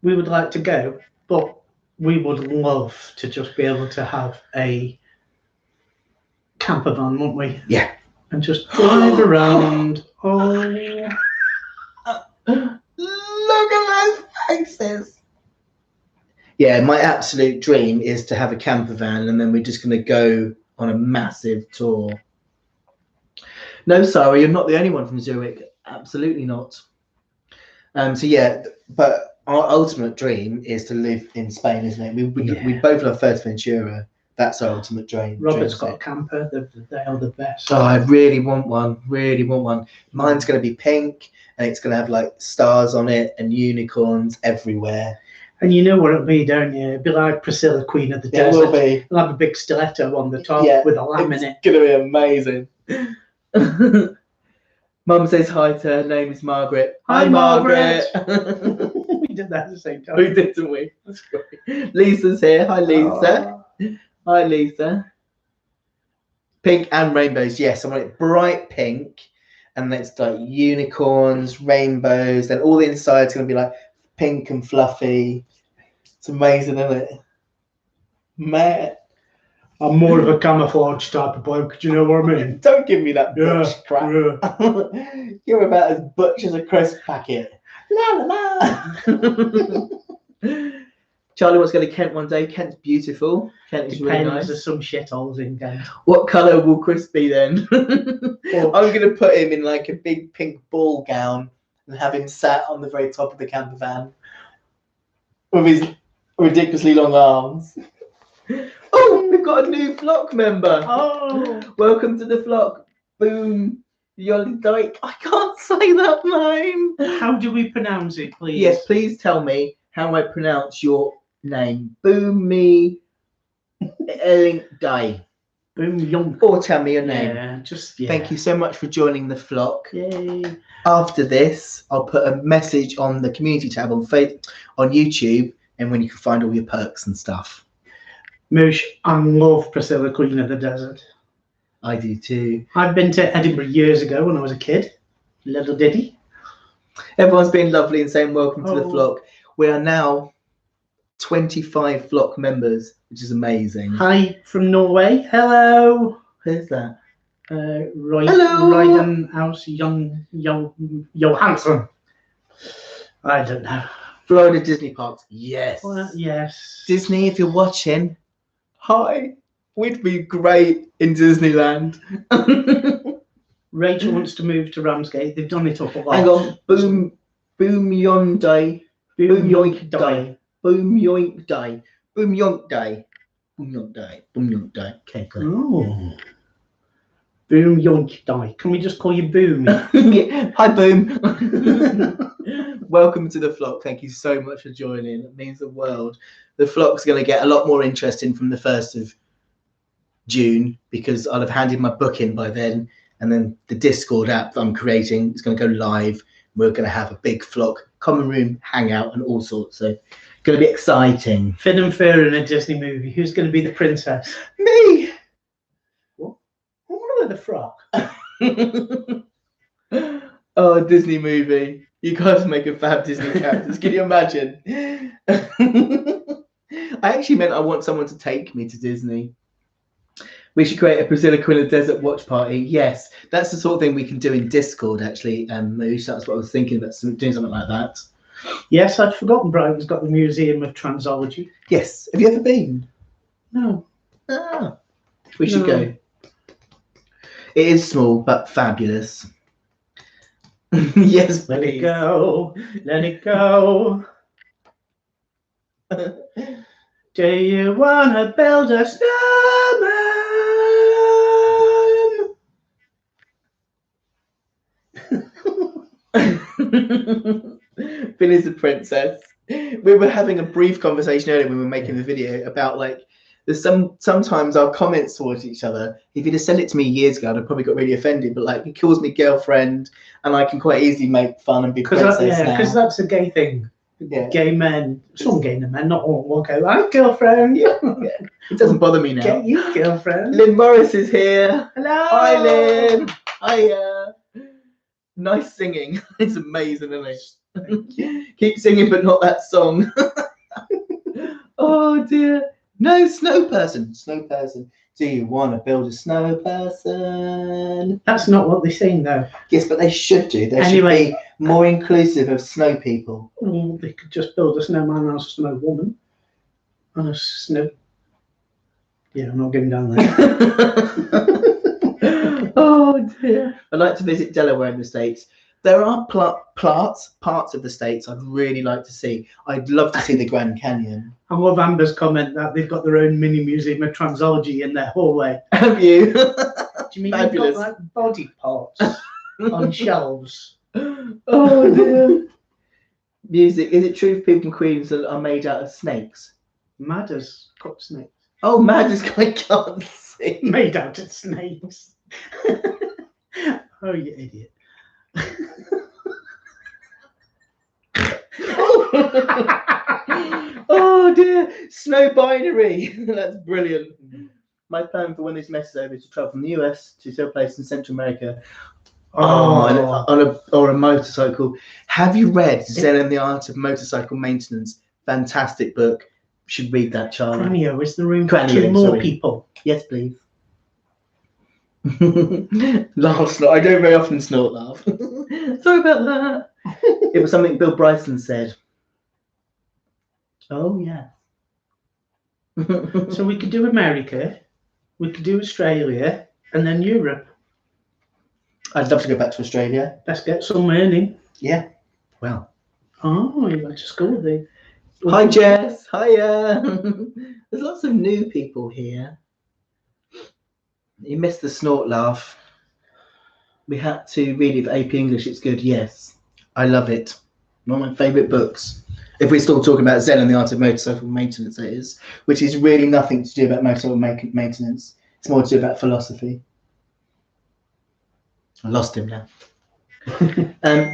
we would like to go, but we would love to just be able to have a camper van, wouldn't we? Yeah. And just drive around. Oh, look at those faces. Yeah, my absolute dream is to have a camper van, and then we're just going to go on a massive tour. No, sorry, you're not the only one from Zurich. Absolutely not. So yeah, but our ultimate dream is to live in Spain, isn't it? We both love Fuerteventura. That's our ultimate dream. Robert's got a camper. They are the best. Oh, I really want one. Really want one. Mine's going to be pink, and it's going to have like stars on it and unicorns everywhere. And you know what it'll be, don't you? It'll be like Priscilla, Queen of the Desert. It will be. It'll have a big stiletto on the top with a lamb in it. It's going to be amazing. Mum says hi to her. Name is Margaret. Hi, Margaret. We did that at the same time. We did, didn't we? That's great. Lisa's here. Hi, Lisa. Hi, Lisa. Pink and rainbows. Yes, I want it bright pink. And it's like unicorns, rainbows. Then all the inside's going to be like pink and fluffy. It's amazing, isn't it? Man. I'm more of a camouflage type of bloke. Do you know what I mean? Don't give me that butch crap. Yeah. You're about as butch as a crisp packet. La la la. Charlie wants to go to Kent one day. Kent's beautiful. Kent is really nice. There's some shitholes in Kent. What colour will Chris be then? I'm going to put him in like a big pink ball gown and have him sat on the very top of the camper van with his ridiculously long arms. Oh, we've got a new flock member. Oh, welcome to the flock. Boom. Yoldyke. I can't say that name. How do we pronounce it, please? Yes, please tell me how I pronounce your name. Boomy Day. Boom Young. Or tell me your name. Yeah. Thank you so much for joining the flock. Yay. After this, I'll put a message on the community tab on YouTube, and when you can find all your perks and stuff. Moosh, I love Priscilla, Queen of the Desert. I do too. I've been to Edinburgh years ago when I was a kid. Little diddy. Everyone's been lovely and saying welcome to the flock. We are now 25 flock members, which is amazing. Hi from Norway. Hello. Who's that? Hello. Ryden House Johansson. I don't know. Florida Disney Parks. Yes. Well, yes. Disney, if you're watching, hi. We'd be great in Disneyland. Rachel wants to move to Ramsgate. They've done it up a lot. Hang on. Boom yoink day. Boom yoink day. Boom yoink day. Boom yoink day. Boom yoink day. Boom yoink day. Okay, good. Oh. Boom yoink day. Can we just call you Boom? Yeah. Hi, Boom. Welcome to the flock. Thank you so much for joining. It means the world. The flock's going to get a lot more interesting from the 1st of June because I'll have handed my book in by then, and then the Discord app that I'm creating is going to go live. We're going to have a big flock common room hangout and all sorts. So it's going to be exciting. Finn and Fur in a Disney movie. Who's going to be the princess? Me. What? I want to wear the frock. Oh, a Disney movie. You guys make a fab Disney characters. Can you imagine? I actually meant I want someone to take me to Disney. We should create a Priscilla Queen of the Desert watch party. Yes, that's the sort of thing we can do in Discord, actually. Moosh, that's what I was thinking about, doing something like that. Yes, I'd forgotten Brighton's got the Museum of Transology. Yes. Have you ever been? No. Ah, we should go. It is small, but fabulous. Yes, Let it go. Let it go. Do you want to build a snowman? Finn is the princess. We were having a brief conversation earlier when we were making the video about like there's sometimes our comments towards each other. If you'd have sent it to me years ago, I'd have probably got really offended. But like, he calls me girlfriend, and I can quite easily make fun and be princess now. Because that's a gay thing. Yeah. Gay men, some gay men, not all, will go, "Hi, girlfriend." Yeah. It doesn't bother me now. Get you, girlfriend. Lynn Morris is here. Hello. Hi, Lynn. Hiya. Nice singing. It's amazing, isn't it? Keep singing, but not that song. Oh dear. No, snow person. Snow person. Do you want to build a snow person? That's not what they sing, though. Yes, but they should do. They Anyway. should be more inclusive of snow people. Well, they could just build a snowman and a snow woman. And a snow. Yeah, I'm not getting down there. Oh dear. I'd like to visit Delaware in the States. There are parts of the States I'd really like to see. I'd love to see the Grand Canyon. I love Amber's comment that they've got their own mini museum of transology in their hallway. Have you? Do you mean Fabulous. they've got like body parts on shelves? Oh dear. Music. Is it true people in Queens are made out of snakes? Mad as got snakes. Oh, mad as I can't see. Made out of snakes. Oh, you idiot. Oh dear, snow binary. That's brilliant. My plan for when this mess is over is to travel from the US to some place in Central America. Or a motorcycle. Have you read Zen and the Art of Motorcycle Maintenance? Fantastic book. Should read that, Charlie. Cranio, is the room Cranio, for two more sorry. people? Yes, please. Laugh snort. I don't very often snort laugh. Sorry about that. It was something Bill Bryson said. Oh yeah. So we could do America, we could do Australia, and then Europe. I'd love to go back to Australia. Let's get some earning. Yeah. Well. Oh, you went to school there. Hi Jess. Hiya. There's lots of new people here. You missed the snort laugh. We had to read it for AP English. It's good. Yes. I love it. One of my favourite books. If we're still talking about Zen and the Art of Motorcycle Maintenance, that is, which is really nothing to do about motorcycle maintenance. It's more to do about philosophy. I lost him now.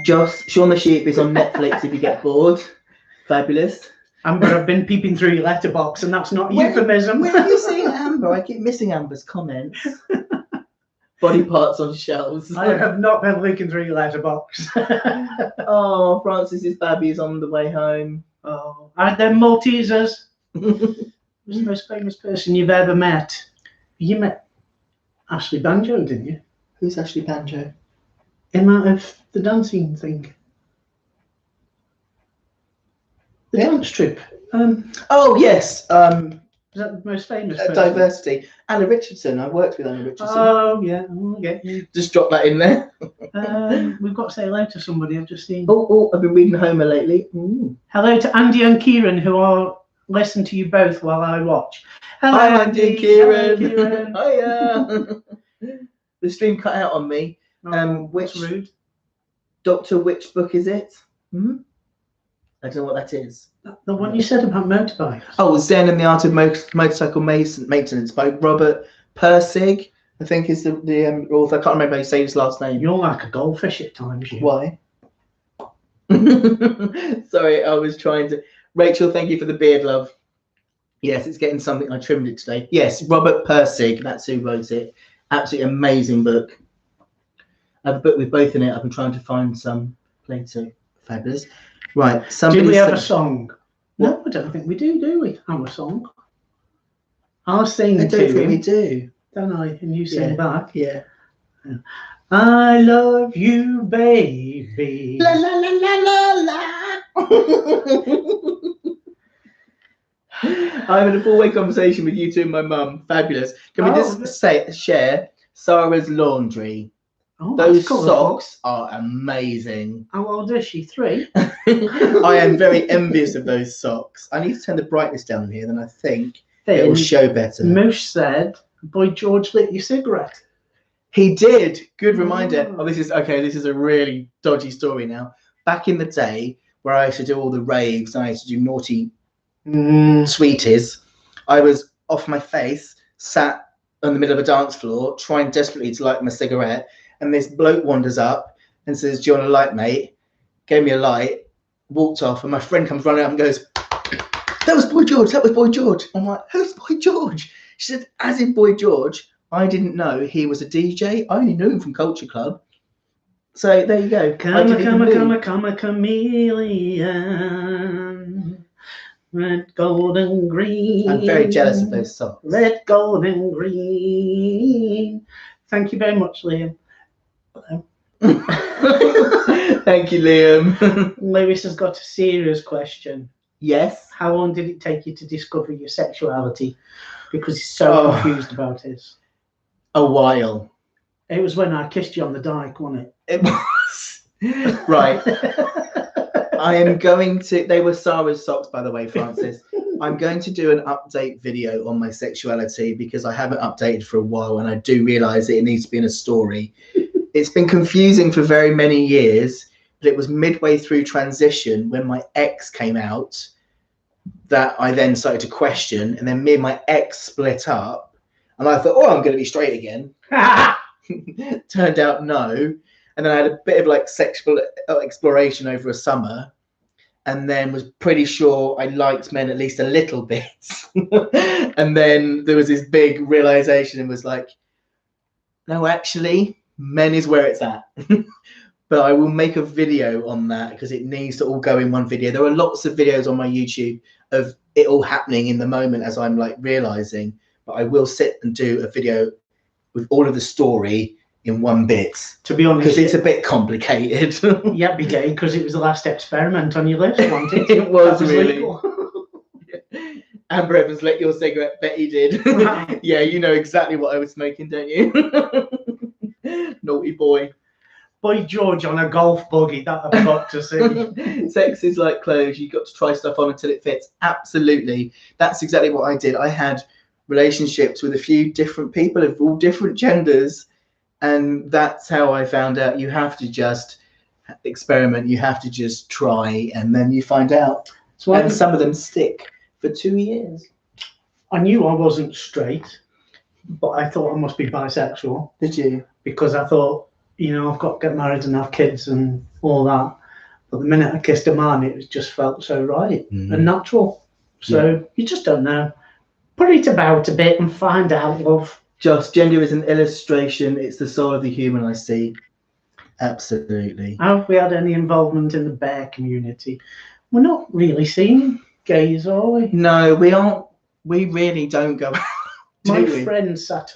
Joss, Shaun the Sheep is on Netflix if you get bored. Fabulous. Amber, I've been peeping through your letterbox, and that's not euphemism. When are you seeing Amber? I keep missing Amber's comments. Body parts on shelves. I have not been looking through your letterbox. Oh, Francis's baby is on the way home. Oh, are there Maltesers? Who's the most famous person you've ever met? You met Ashley Banjo, didn't you? Who's Ashley Banjo? Him out of the dancing thing. The dance troupe. Oh yes. Is that the most famous person? Diversity. Anna Richardson. I worked with Anna Richardson. Oh yeah. Okay. Just drop that in there. We've got to say hello to somebody I've just seen. Oh, I've been reading Homer lately. Ooh. Hello to Andy and Kieran, who are listen to you both while I watch. Hello, Hi, Andy and Kieran. Hello, Kieran. Hiya. The stream cut out on me. Which rude? Doctor, which book is it? I don't know what that is. The one you said about motorbikes. Oh, Zen and the Art of Motorcycle Maintenance by Robert Persig, I think is the author. I can't remember how you say his last name. You're like a goldfish at times. You. Why? Sorry, I was trying to. Rachel, thank you for the beard, love. Yes, it's getting something. I trimmed it today. Yes, Robert Persig. That's who wrote it. Absolutely amazing book. I have a book with both in it. I've been trying to find some later. Fabulous. Right. Do we have a song? No, I don't think we do we? Have a song. I'll sing I don't think we do. Don't I? And you sing back. Yeah. I love you, baby. La la la la la la. I'm in a four-way conversation with you two and my mum. Fabulous. Can we just share Sarah's laundry? Oh, those socks are amazing. How old is she? 3? I am very envious of those socks. I need to turn the brightness down here, then I think it will show better. Moosh said, Boy George lit your cigarette. He did. Good reminder. Oh, this is a really dodgy story now. Back in the day where I used to do all the raves and I used to do naughty sweeties, I was off my face, sat in the middle of a dance floor, trying desperately to light my cigarette. And this bloke wanders up and says, "Do you want a light, mate?" Gave me a light. walked off, and my friend comes running up and goes, "That was Boy George. That was Boy George." I'm like, "Who's Boy George?" She said, "As in Boy George." I didn't know he was a DJ. I only knew him from Culture Club. So there you go. Come a chameleon. Red, gold, and green. I'm very jealous of those songs. Red, gold, and green. Thank you very much, Liam. Thank you, Liam. Lewis has got a serious question. Yes. How long did it take you to discover your sexuality? Because he's so confused about it. A while. It was when I kissed you on the dike, wasn't it? It was. Right. I am going to. They were Sarah's socks, by the way, Francis. I'm going to do an update video on my sexuality because I haven't updated for a while, and I do realise that it needs to be in a story. It's been confusing for very many years, but it was midway through transition when my ex came out that I then started to question, and then me and my ex split up, and I thought, I'm going to be straight again. Turned out no. And then I had a bit of like sexual exploration over a summer, and then was pretty sure I liked men at least a little bit. And then there was this big realization and was like, no, actually, men is where it's at. But I will make a video on that because it needs to all go in one video. There are lots of videos on my YouTube of it all happening in the moment as I'm like realizing, but I will sit and do a video with all of the story in one bit. To be honest, because it's a bit complicated. Yeah, because it was the last experiment on your list, wasn't it? It was really. Amber Evans lit your cigarette. Betty did. Yeah, you know exactly what I was smoking, don't you? Naughty boy. Boy George on a golf buggy, that I've got to see. Sex is like clothes. You've got to try stuff on until it fits. Absolutely. That's exactly what I did. I had relationships with a few different people of all different genders, and that's how I found out you have to just experiment. You have to just try, and then you find out. And some of them stick for 2 years. I knew I wasn't straight, but I thought I must be bisexual. Did you? Because I thought, I've got to get married and have kids and all that. But the minute I kissed a man, it just felt so right and natural. So you just don't know. Put it about a bit and find out, love. Just gender is an illustration. It's the soul of the human, I see. Absolutely. Have we had any involvement in the bear community? We're not really seeing gays, are we? No, we aren't. We really don't go out. My friend set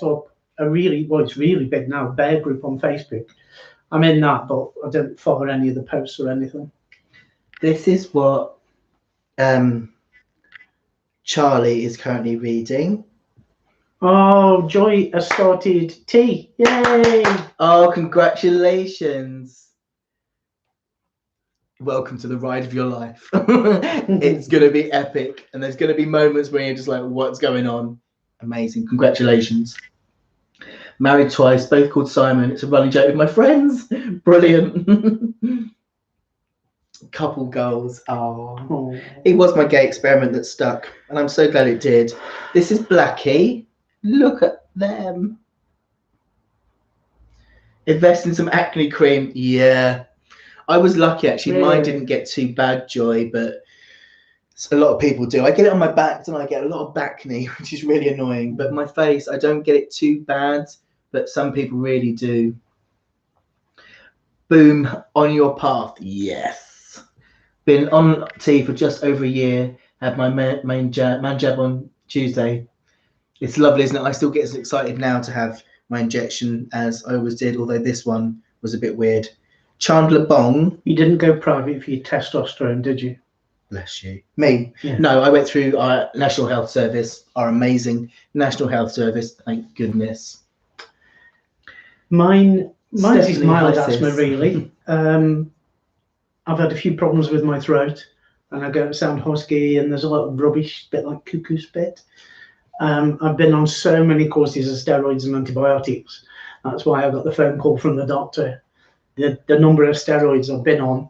up a it's really big now, bear group on Facebook. I'm in that, but I don't follow any of the posts or anything. This is what Charlie is currently reading. Oh, Joy has started tea. Yay! Oh, congratulations. Welcome to the ride of your life. It's going to be epic. And there's going to be moments where you're just like, what's going on? Amazing. Congratulations. Married twice, both called Simon. It's a running joke with my friends. Brilliant. Couple goals. Oh, it was my gay experiment that stuck, and I'm so glad it did. This is Blackie. Look at them. Invest in some acne cream. Yeah, I was lucky actually. Really? Mine didn't get too bad, Joy, but a lot of people do. I get it on my back, and I get a lot of acne, which is really annoying. But my face, I don't get it too bad, but some people really do. Boom, on your path. Yes. Been on tea for just over a year. Had my man jab on Tuesday. It's lovely, isn't it? I still get as excited now to have my injection as I always did, although this one was a bit weird. Chandler Bong. You didn't go private for your testosterone, did you? Bless you. Me? Yeah. No, I went through our National Health Service, our amazing National Health Service. Thank goodness. Mine's is mild asthma, really. I've had a few problems with my throat, and I go to sound husky, and there's a lot of rubbish, a bit like cuckoo spit. I've been on so many courses of steroids and antibiotics. That's why I got the phone call from the doctor. The number of steroids I've been on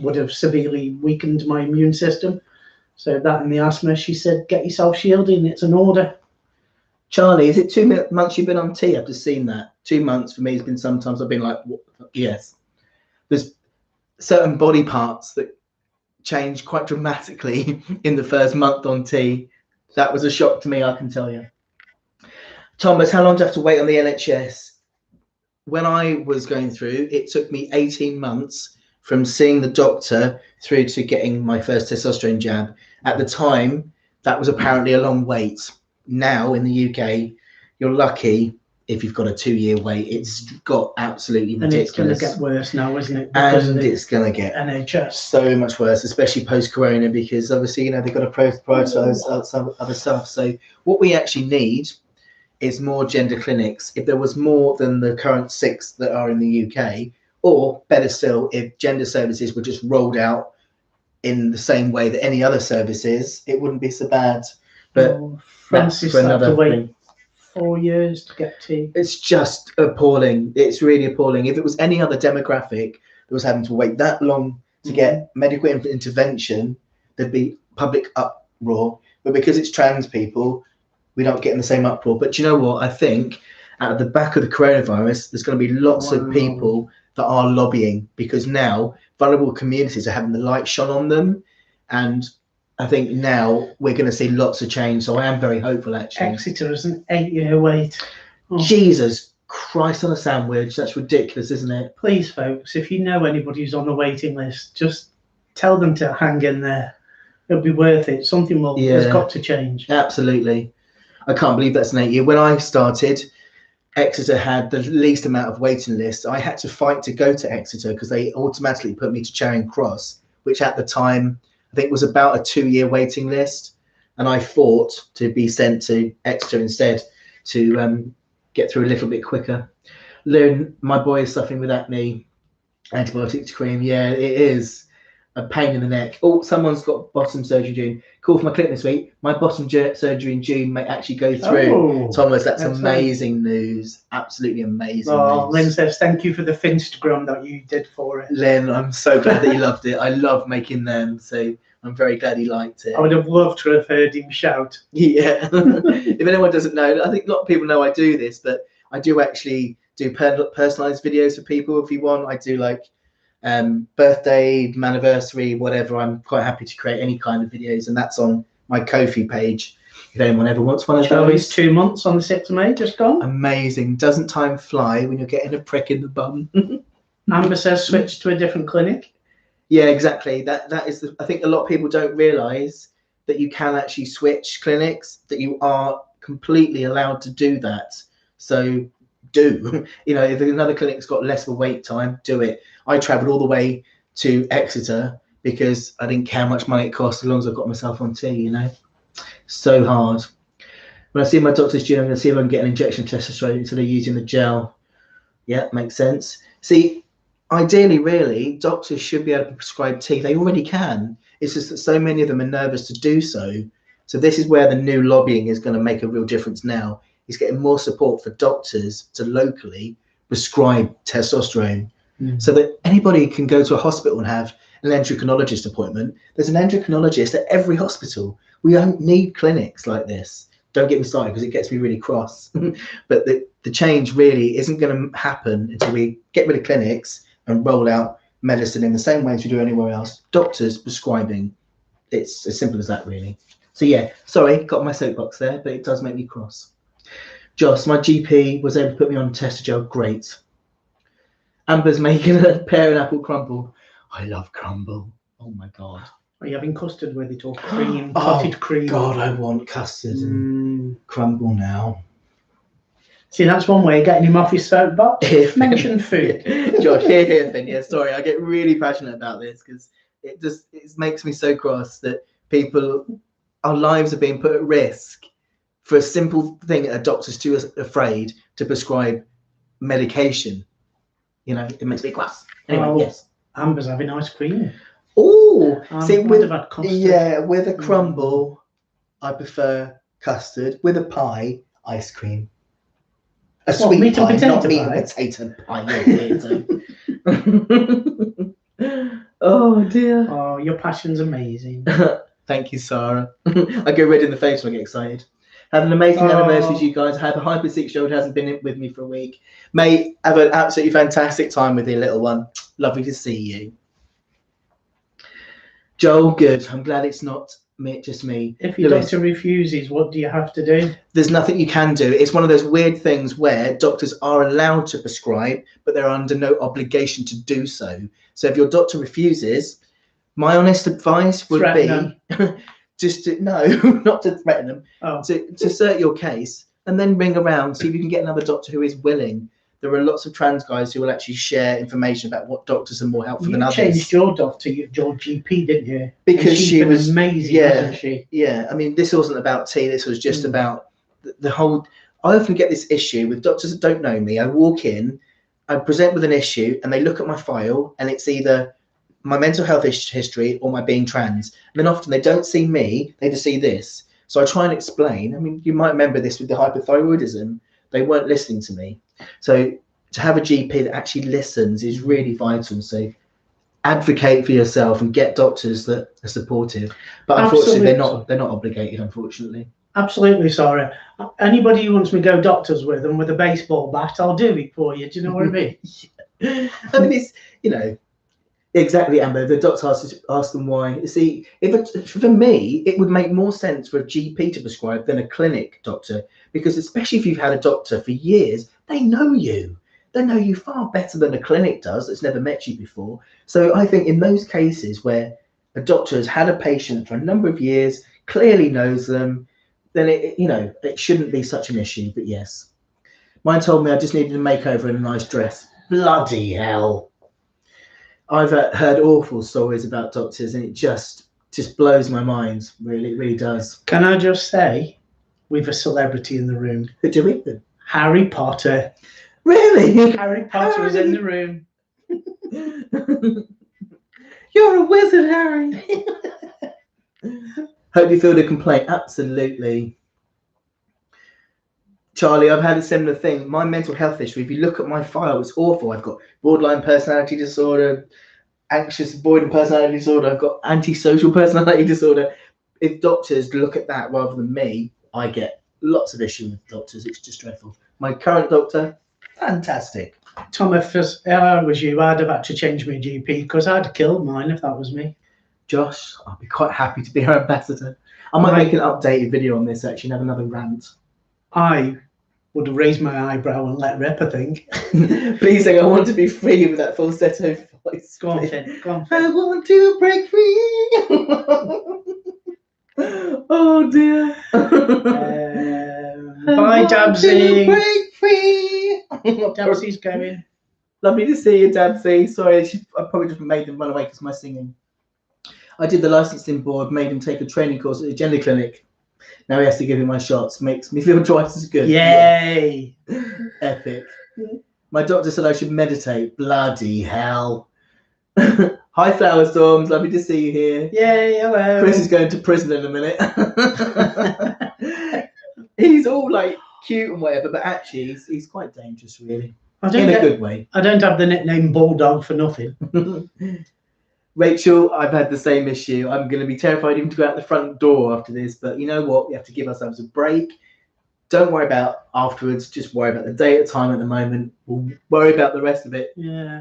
would have severely weakened my immune system. So that and the asthma, she said, get yourself shielded, and it's an order. Charlie, is it 2 months you've been on tea? I've just seen that. 2 months for me has been sometimes I've been like, what? Yes. certain body parts that changed quite dramatically in the first month on T. That was a shock to me, I can tell you. Thomas, how long do you have to wait on the NHS? When I was going through, it took me 18 months from seeing the doctor through to getting my first testosterone jab. At the time, that was apparently a long wait. Now in the UK, you're lucky if you've got a 2-year wait. It's got absolutely ridiculous. And it's going to get worse now, isn't it? And it's going to get NHS so much worse, especially post-corona, because obviously, they've got to prioritise some other stuff. So what we actually need is more gender clinics. If there was more than the current 6 that are in the UK, or better still, if gender services were just rolled out in the same way that any other service is, it wouldn't be so bad. But Francis had to wait 4 years to get T. It's just appalling. It's really appalling. If it was any other demographic that was having to wait that long to get medical intervention, there'd be public uproar. But because it's trans people, we don't get in the same uproar. But do you know what? I think at the back of the coronavirus, there's going to be lots of people that are lobbying, because now vulnerable communities are having the light shone on them. And I think now we're going to see lots of change. So I am very hopeful, actually. Exeter is an 8-year wait. Jesus Christ on a sandwich. That's ridiculous, isn't it? Please, folks, if you know anybody who's on the waiting list, just tell them to hang in there. It'll be worth it. Something has got to change. Absolutely. I can't believe that's an 8-year. When I started, Exeter had the least amount of waiting lists. I had to fight to go to Exeter because they automatically put me to Charing Cross, which at the time I think was about a 2-year waiting list. And I fought to be sent to Exeter instead to get through a little bit quicker. Lynn, my boy is suffering with acne, antibiotics cream. Yeah, it is a pain in the neck. Oh, someone's got bottom surgery in June. Call for my clip this week. My bottom surgery in June may actually go through. Thomas, that's amazing news. Absolutely amazing news. Lynn says, thank you for the Finstagram that you did for it. Lynn, I'm so glad that you loved it. I love making them, so I'm very glad he liked it. I would have loved to have heard him shout. Yeah. If anyone doesn't know, I think a lot of people know I do this, but I do actually do personalized videos for people if you want. I do like birthday, anniversary, whatever. I'm quite happy to create any kind of videos, and that's on my Ko-fi page if anyone ever wants one of those. 2 months on the 6th of May, just gone. Amazing. Doesn't time fly when you're getting a prick in the bum? Amber says switch to a different clinic. Yeah, exactly. That is I think a lot of people don't realise that you can actually switch clinics, that you are completely allowed to do that. So do. If another clinic's got less of a wait time, do it. I travelled all the way to Exeter because I didn't care how much money it cost as long as I've got myself on T, So hard. When I see my doctor's June, I'm going to see if I can get an injection of testosterone instead of using the gel. Yeah, makes sense. See, ideally, really, doctors should be able to prescribe T. They already can. It's just that so many of them are nervous to do so. So this is where the new lobbying is going to make a real difference now. Is getting more support for doctors to locally prescribe testosterone. So that anybody can go to a hospital and have an endocrinologist appointment. There's an endocrinologist at every hospital. We don't need clinics like this. Don't get me started because it gets me really cross. But the change really isn't going to happen until we get rid of clinics and roll out medicine in the same way as we do anywhere else. Doctors prescribing. It's as simple as that, really. So yeah, sorry, got my soapbox there, but it does make me cross. Joss, my GP was able to put me on Testogel. Great. Amber's making a pear and apple crumble. I love crumble. Oh my god. Are you having custard with it or cream, clotted cream? God, I want custard and crumble now. See, that's one way of getting him off his soapbox. Mention food. Josh, here, Finn. Yeah, sorry, I get really passionate about this because it makes me so cross that our lives are being put at risk for a simple thing that a doctor's too afraid to prescribe medication. It makes me cross. Anyway, yes. Amber's having ice cream. Oh, see, with a a crumble, I prefer custard. With a pie, ice cream. A sweet meat pie, and potato not meat pie? and potato pie. Oh dear. Oh, your passion's amazing. Thank you, Sarah. I go red in the face when I get excited. Have an amazing anniversary to you guys. I have a hyper 6-year-old who hasn't been with me for a week. Mate, have an absolutely fantastic time with your little one. Lovely to see you. Joel, good. I'm glad it's not just me. If your Lewis, doctor refuses, what do you have to do? there's nothing you can do. It's one of those weird things where doctors are allowed to prescribe, but they're under no obligation to do so. So if your doctor refuses, my honest advice would Threaten be just to, no, not to threaten them, to assert your case and then ring around, see if you can get another doctor who is willing. There are lots of trans guys who will actually share information about what doctors are more helpful than others. You changed your doctor, your GP, didn't you? Because she was amazing, wasn't she? Yeah, I mean, this wasn't about tea. This was just about the whole. I often get this issue with doctors that don't know me. I walk in, I present with an issue, and they look at my file, and it's either my mental health history or my being trans. And then often they don't see me; they just see this. So I try and explain. I mean, you might remember this with the hypothyroidism. They weren't listening to me. So to have a GP that actually listens is really vital. So advocate for yourself and get doctors that are supportive. But unfortunately, they're not obligated, unfortunately. Absolutely, sorry. Anybody who wants me to go doctors with and with a baseball bat, I'll do it for you. Do you know what I mean? I mean, it's, exactly, Amber. The doctor ask them why. You see, for me, it would make more sense for a GP to prescribe than a clinic doctor, because especially if you've had a doctor for years, they know you. They know you far better than a clinic does that's never met you before. So I think in those cases where a doctor has had a patient for a number of years, clearly knows them, then it shouldn't be such an issue. But yes, mine told me I just needed a makeover and a nice dress. Bloody hell. I've heard awful stories about doctors, and it just blows my mind. Really, it really does. Can I just say, we've a celebrity in the room. Who do we? Harry Potter. Really? Harry Potter is in the room. You're a wizard, Harry. Hope you feel the complaint. Absolutely. Charlie, I've had a similar thing. My mental health history, if you look at my file, it's awful. I've got borderline personality disorder, anxious avoidant personality disorder. I've got antisocial personality disorder. If doctors look at that rather than me, I get lots of issues with doctors. It's just dreadful. My current doctor, fantastic. Tom, if I was you, I'd have had to change my GP because I'd kill mine if that was me. Josh, I'll be quite happy to be her ambassador. I might make an updated video on this actually and have another rant. I would have raised my eyebrow and let rip, I think. Please, I want to be free with that falsetto voice. Go on, Finn. Go on, Finn. I want to break free. Oh dear. Bye, Dabsy. Break free. Dabsy's going. Lovely to see you, Dabsy. Sorry, I probably just made them run away because of my singing. I did the licensing board, made him take a training course at a gender clinic. Now he has to give me my shots. Makes me feel twice as good. Yay! Epic. My doctor said I should meditate. Bloody hell. Hi, Flower Storms. Lovely to see you here. Yay, hello. Chris is going to prison in a minute. He's all like cute and whatever, but actually he's quite dangerous, really. In a good way. I don't have the nickname Bulldog for nothing. Rachel, I've had the same issue. I'm going to be terrified even to go out the front door after this, but you know what? We have to give ourselves a break. Don't worry about afterwards. Just worry about the day at a time at the moment. We'll worry about the rest of it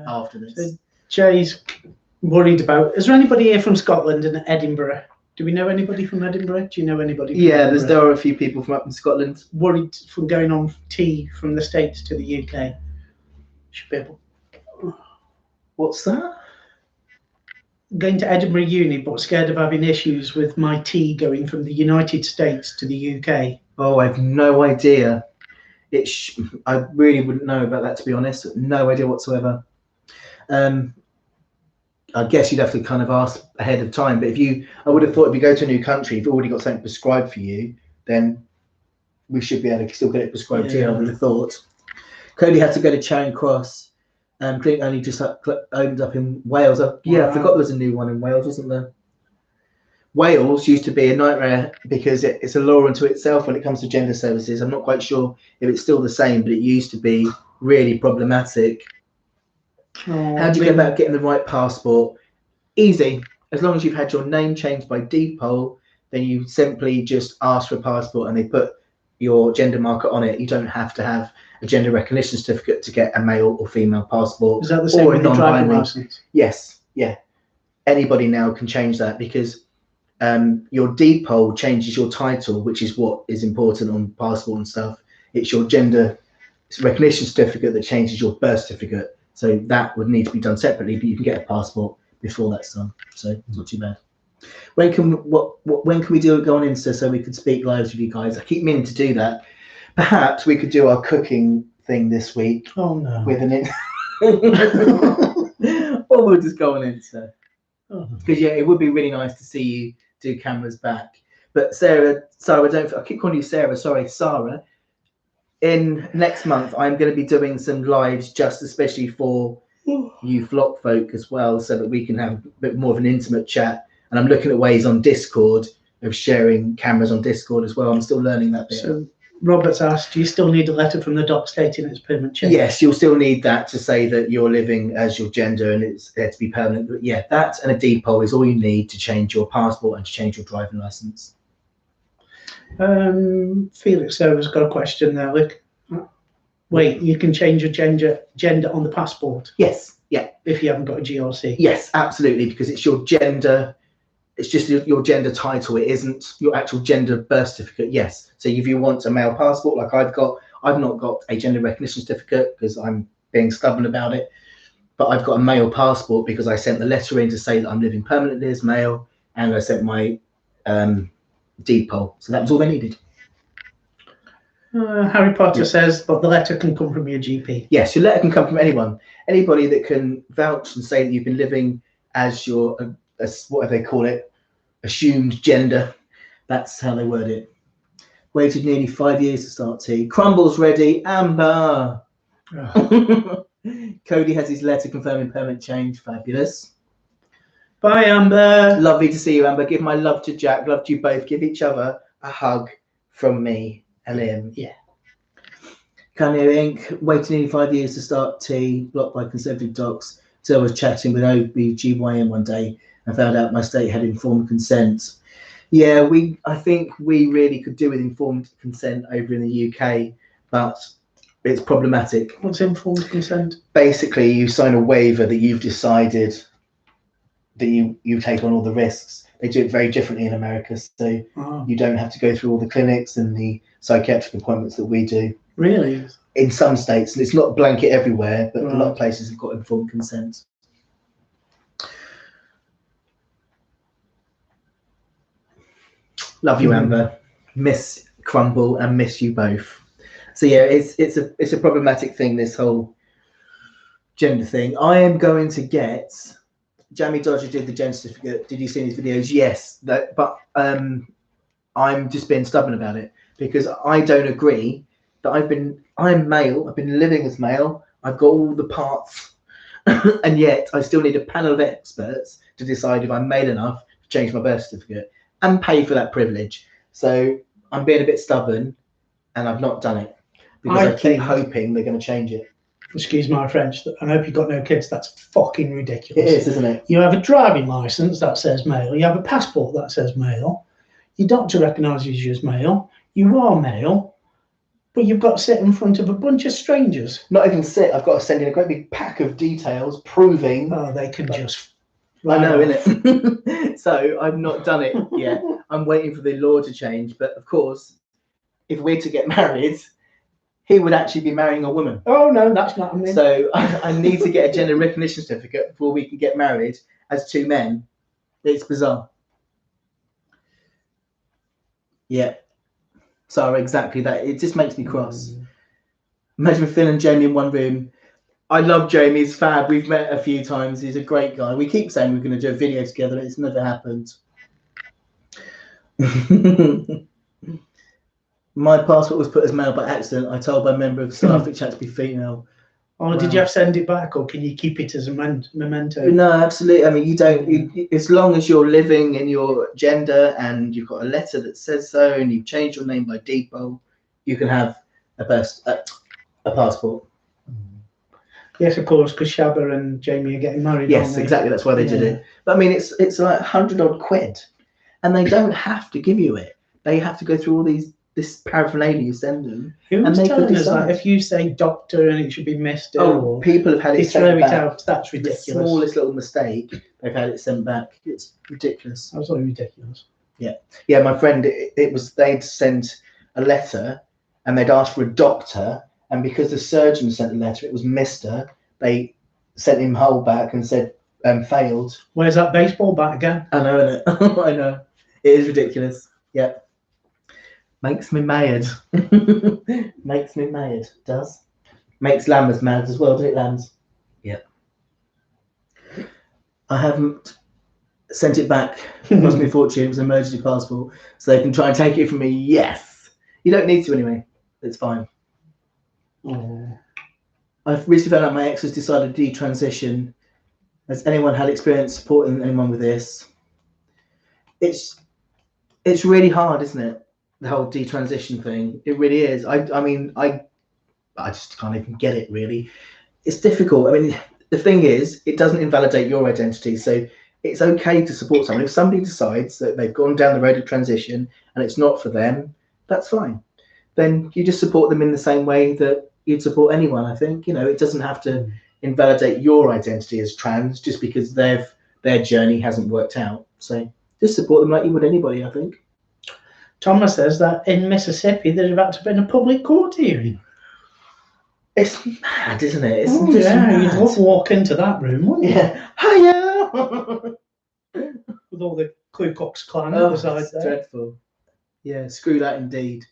after this. So Jay's worried about... Is there anybody here from Scotland and Edinburgh? Do we know anybody from Edinburgh? Do you know anybody from Edinburgh? There are a few people from up in Scotland. Worried from going on tea from the States to the UK. Should be able... What's that? Going to Edinburgh Uni, but scared of having issues with my tea going from the United States to the UK. Oh, I have no idea. I really wouldn't know about that, to be honest. No idea whatsoever. I guess you'd have to kind of ask ahead of time. But I would have thought if you go to a new country, if you've already got something prescribed for you, then we should be able to still get it prescribed here, I would have thought. Cody had to go to Charing Cross. Clinic only just opened up in Wales. I forgot there was a new one in Wales, wasn't there? Wales used to be a nightmare because it's a law unto itself when it comes to gender services. I'm not quite sure if it's still the same, but it used to be really problematic. How do you go about getting the right passport? Easy. As long as you've had your name changed by Depol, then you simply just ask for a passport and they put your gender marker on it. You don't have to have a gender recognition certificate to get a male or female passport. Is that the same with the driving license? Yes, yeah. anybody now can change that, because your depot changes your title, which is what is important on passport and stuff. It's your gender recognition certificate that changes your birth certificate. So that would need to be done separately, but you can get a passport before that's done. So it's not too bad. When can we do it? Go on Insta so we could speak live with you guys. I keep meaning to do that. Perhaps we could do our cooking thing this week. Oh no. With an or we'll just go on Insta. Because yeah, it would be really nice to see you do cameras back. But Sarah, I keep calling you Sarah. Sorry, Sarah. In next month, I'm going to be doing some lives just especially for you flock folk as well, so that we can have a bit more of an intimate chat. And I'm looking at ways on Discord of sharing cameras on Discord as well. I'm still learning that bit. So Robert's asked, do you still need a letter from the doc stating it's permanent change? Yes, you'll still need that to say that you're living as your gender and it's there to be permanent. But yeah, that and a depot is all you need to change your passport and to change your driving license. Felix has got a question there. Look, wait, you can change your gender on the passport? Yes, yeah. If you haven't got a GRC? Yes, absolutely, because it's your gender. It's just your gender title. It isn't your actual gender birth certificate. Yes. So if you want a male passport, like I've not got a gender recognition certificate because I'm being stubborn about it. But I've got a male passport because I sent the letter in to say that I'm living permanently as male, and I sent my depot. So that was all they needed. Harry Potter says, but the letter can come from your GP. Yes, your letter can come from anyone. Anybody that can vouch and say that you've been living as your what do they call it? Assumed gender. That's how they word it. Waited nearly 5 years to start tea. Crumbles ready. Amber. Oh. Cody has his letter confirming permanent change. Fabulous. Bye, Amber. Lovely to see you, Amber. Give my love to Jack. Love to you both. Give each other a hug from me and him. Yeah. Cameo Inc. Waited nearly 5 years to start tea. Blocked by Conservative docs. So I was chatting with OBGYN one day and found out my state had informed consent. Yeah, I think we really could do with informed consent over in the UK, but it's problematic. What's informed consent? Basically, you sign a waiver that you've decided that you take on all the risks. They do it very differently in America, so you don't have to go through all the clinics and the psychiatric appointments that we do. Really? In some states, and it's not blanket everywhere, but a lot of places have got informed consent. Love you, Amber. Miss Crumble and miss you both. So yeah, it's a problematic thing, this whole gender thing. I am going to get Jamie Dodger did the gender certificate. Did you see his videos? Yes, but I'm just being stubborn about it because I don't agree that I'm male. I've been living as male. I've got all the parts, and yet I still need a panel of experts to decide if I'm male enough to change my birth certificate and pay for that privilege. So I'm being a bit stubborn, and I've not done it because I keep hoping they're going to change it. Excuse my French. I hope you've got no kids. That's fucking ridiculous. It is, isn't it? You have a driving license that says male. You have a passport that says male. Your doctor recognises you as male. You are male, but you've got to sit in front of a bunch of strangers. Not even sit. I've got to send in a great big pack of details proving. Oh, they can just. I know, innit? So I've not done it yet. I'm waiting for the law to change. But of course, if we're to get married, he would actually be marrying a woman. Oh no, that's not me. So I need to get a gender recognition certificate before we can get married as two men. It's bizarre. Yeah. So exactly that. It just makes me cross. Imagine Phil and Jamie in one room. I love Jamie. He's fab. We've met a few times. He's a great guy. We keep saying we're going to do a video together. It's never happened. My passport was put as male by accident. I told my member of staff it had to be female. Oh, wow. Did you have to send it back, or can you keep it as a memento? No, absolutely. I mean, you don't. As long as you're living in your gender and you've got a letter that says so, and you've changed your name by default, you can have a passport. Yes, of course, because Shabba and Jamie are getting married. Yes, exactly. That's why they did it. But I mean, it's like £100 odd, and they don't have to give you it. They have to go through all these this paraphernalia you send them. Who was they could telling us decide. that if you say doctor and it should be Mister, Oh, or people have had they it throw sent it back. out, that's The ridiculous. smallest little mistake, they've had it sent back. It's ridiculous. Absolutely ridiculous. Yeah, my friend, it was, they'd sent a letter and they'd asked for a doctor, and because the surgeon sent the letter, it was Mister. They sent him whole back and said failed. Where's that baseball bat again? I know, innit? I know. It is ridiculous. Yeah. Makes me mad. Makes me mad. Does. Makes Lambers mad as well, doesn't it, Lambs? Yeah. I haven't sent it back. It cost me a fortune. It was an emergency passport. So they can try and take it from me. Yes. You don't need to anyway. It's fine. Oh. I've recently found out my ex has decided to detransition. Has anyone had experience supporting anyone with this? It's really hard, isn't it? The whole detransition thing. It really is. I mean, I just can't even get it, really. It's difficult. I mean, the thing is, it doesn't invalidate your identity. So it's okay to support someone. If somebody decides that they've gone down the road of transition and it's not for them, that's fine. Then you just support them in the same way that you'd support anyone, I think. You know, it doesn't have to invalidate your identity as trans just because their journey hasn't worked out. So just support them like you would anybody, I think. Thomas says that in Mississippi there's about to be a public court hearing. It's mad, isn't it? It's You'd love to walk into that room, wouldn't you? Yeah. Hiya! With all the Ku Klux Klan on the side there. Dreadful. Yeah, screw that indeed.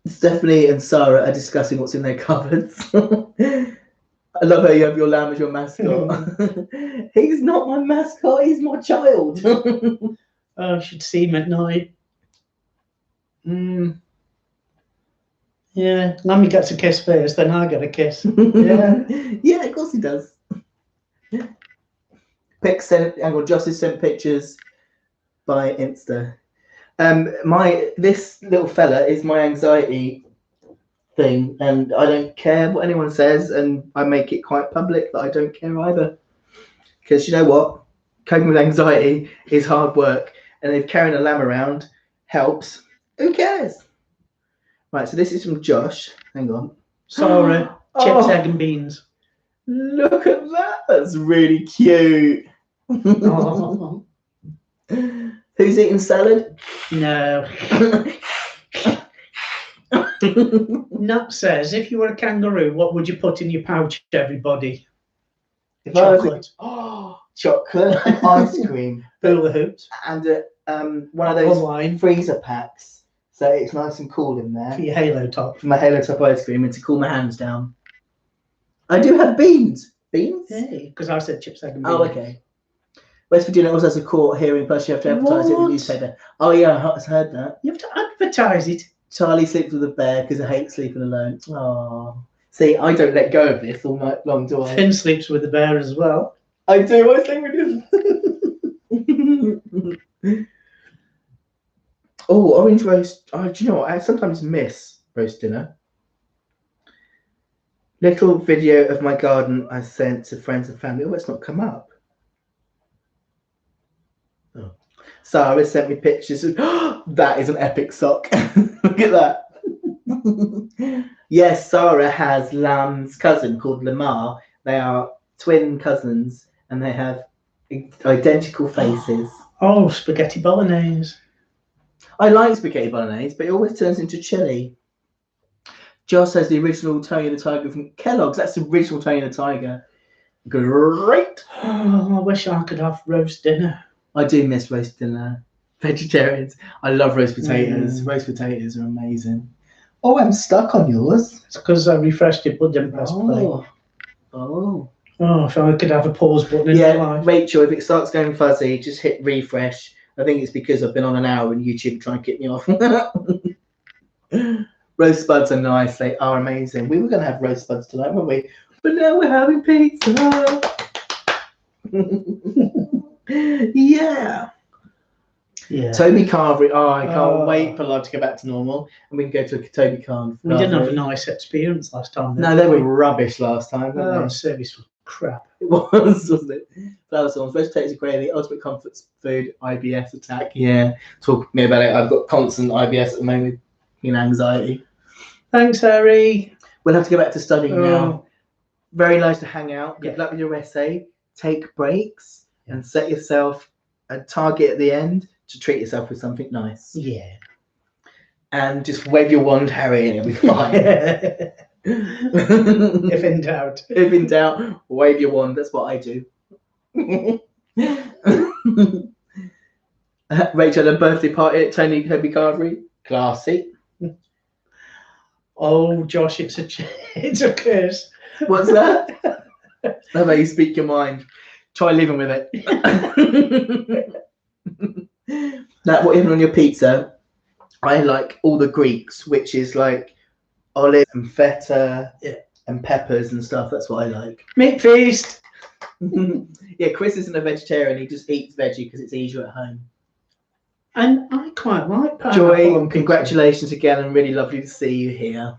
Stephanie and Sarah are discussing what's in their cupboards. I love how you have your lamb as your mascot. He's not my mascot, he's my child. I should see him at night. Yeah, Lammy gets a kiss first, then I get a kiss. Yeah, of course he does. Joss has sent pictures by Insta. This little fella is my anxiety thing, and I don't care what anyone says, and I make it quite public that I don't care either. Because you know what? Coping with anxiety is hard work, and if carrying a lamb around helps, who cares? Right, so this is from Josh. Hang on. Sorry, chips, egg and beans. Look at that. That's really cute. Oh. Who's eating salad? No. Nat says, if you were a kangaroo, what would you put in your pouch, everybody? Chocolate. Chocolate and ice cream. Hula hoops. And one of those freezer packs. So it's nice and cool in there. For your Halo top. For my Halo top ice cream and to cool my hands down. I do have beans. Beans? Hey, because I said chips, egg and beans. Oh, okay. West Virginia also has a court hearing, plus you have to advertise it in the newspaper. Oh, yeah, I've heard that. You have to advertise it. Charlie sleeps with a bear because I hate sleeping alone. Oh. See, I don't let go of this all night long, do I? Finn sleeps with the bear as well. I do. I sleep with him. Oh, orange roast. Oh, do you know what? I sometimes miss roast dinner. Little video of my garden I sent to friends and family. Oh, it's not come up. Oh. Sarah sent me pictures of, that is an epic sock. Look at that. Yes, Sarah has Lamb's cousin called Lamar. They are twin cousins and they have identical faces. Oh, spaghetti bolognese. I like spaghetti bolognese, but it always turns into chili. Joss has the original Tony the Tiger from Kellogg's. That's the original Tony the Tiger. Great. Oh, I wish I could have roast dinner. I do miss roast dinner. Vegetarians. I love roast potatoes. Roast potatoes are amazing. Oh, I'm stuck on yours. It's because I refreshed it, but didn't press play. Oh, so I could have a pause button in my life. Rachel, if it starts going fuzzy, just hit refresh. I think it's because I've been on an hour on YouTube trying to get me off. Roast spuds are nice. They are amazing. We were going to have roast spuds tonight, weren't we? But now we're having pizza. Yeah. Toby Carvery. Oh, I can't wait for life to go back to normal. And we can go to a Toby Carvery. We didn't have a nice experience last time. No, they were rubbish last time, weren't they? Service was crap. It was, wasn't it? That was on Fresh Potatoes and Gravy, Ultimate Comfort Food, IBS attack. Yeah, talk to me about it. I've got constant IBS at the moment, anxiety. Thanks, Harry. We'll have to go back to studying now. Oh, Very nice to hang out. Good Yeah. luck with your essay. Take breaks and set yourself a target at the end to treat yourself with something nice. yeah. And just wave your wand, Harry, and it'll be fine. If in doubt. If in doubt, wave your wand. That's what I do. Rachel had a birthday party at Tony Herbie Carvery. Classy. Oh, Josh, it's a curse. What's that? That's how you speak your mind. Try living with it. Now, what you have on your pizza? I like all the Greeks, which is like olive and feta and peppers and stuff. That's what I like. Meat feast. Yeah, Chris isn't a vegetarian. He just eats veggie because it's easier at home. And I quite like pineapple on Joy, pizza. congratulations again, and really lovely to see you here.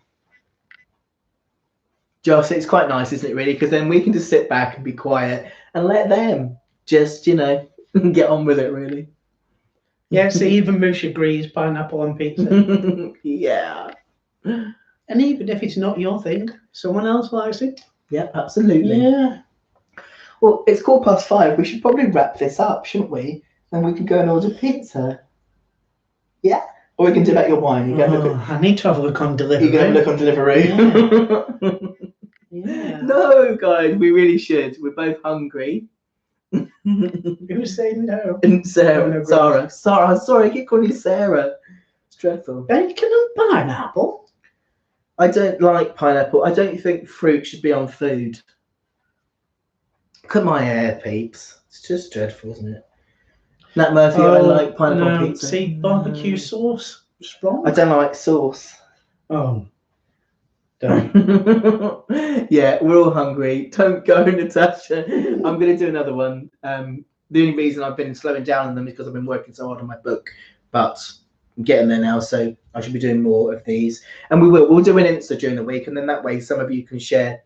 Josh, it's quite nice, isn't it, really? Because then we can just sit back and be quiet and let them just, get on with it, really. Yeah, so even Moosh agrees, pineapple on pizza. Yeah. And even if it's not your thing, someone else likes it. Yeah, absolutely. Yeah. Well, it's 5:15. We should probably wrap this up, shouldn't we? And we can go and order pizza. Yeah? Or we can do about your wine. I need to have a look on delivery. You're going to look on delivery? Yeah. No, guys, we really should. We're both hungry. Who's saying no? And Sarah, Oh, no, Sarah, sorry, I keep calling you Sarah. It's dreadful. Bacon and pineapple? I don't like pineapple. I don't think fruit should be on food. Look at my hair, peeps. It's just dreadful, isn't it? Nat Murphy, I like pineapple pizza. See, barbecue sauce. Strong. I don't like sauce. Oh. Don't. Yeah, we're all hungry. Don't go, Natasha. I'm going to do another one. The only reason I've been slowing down on them is because I've been working so hard on my book. But I'm getting there now, so I should be doing more of these. And we'll do an Insta during the week, and then that way some of you can share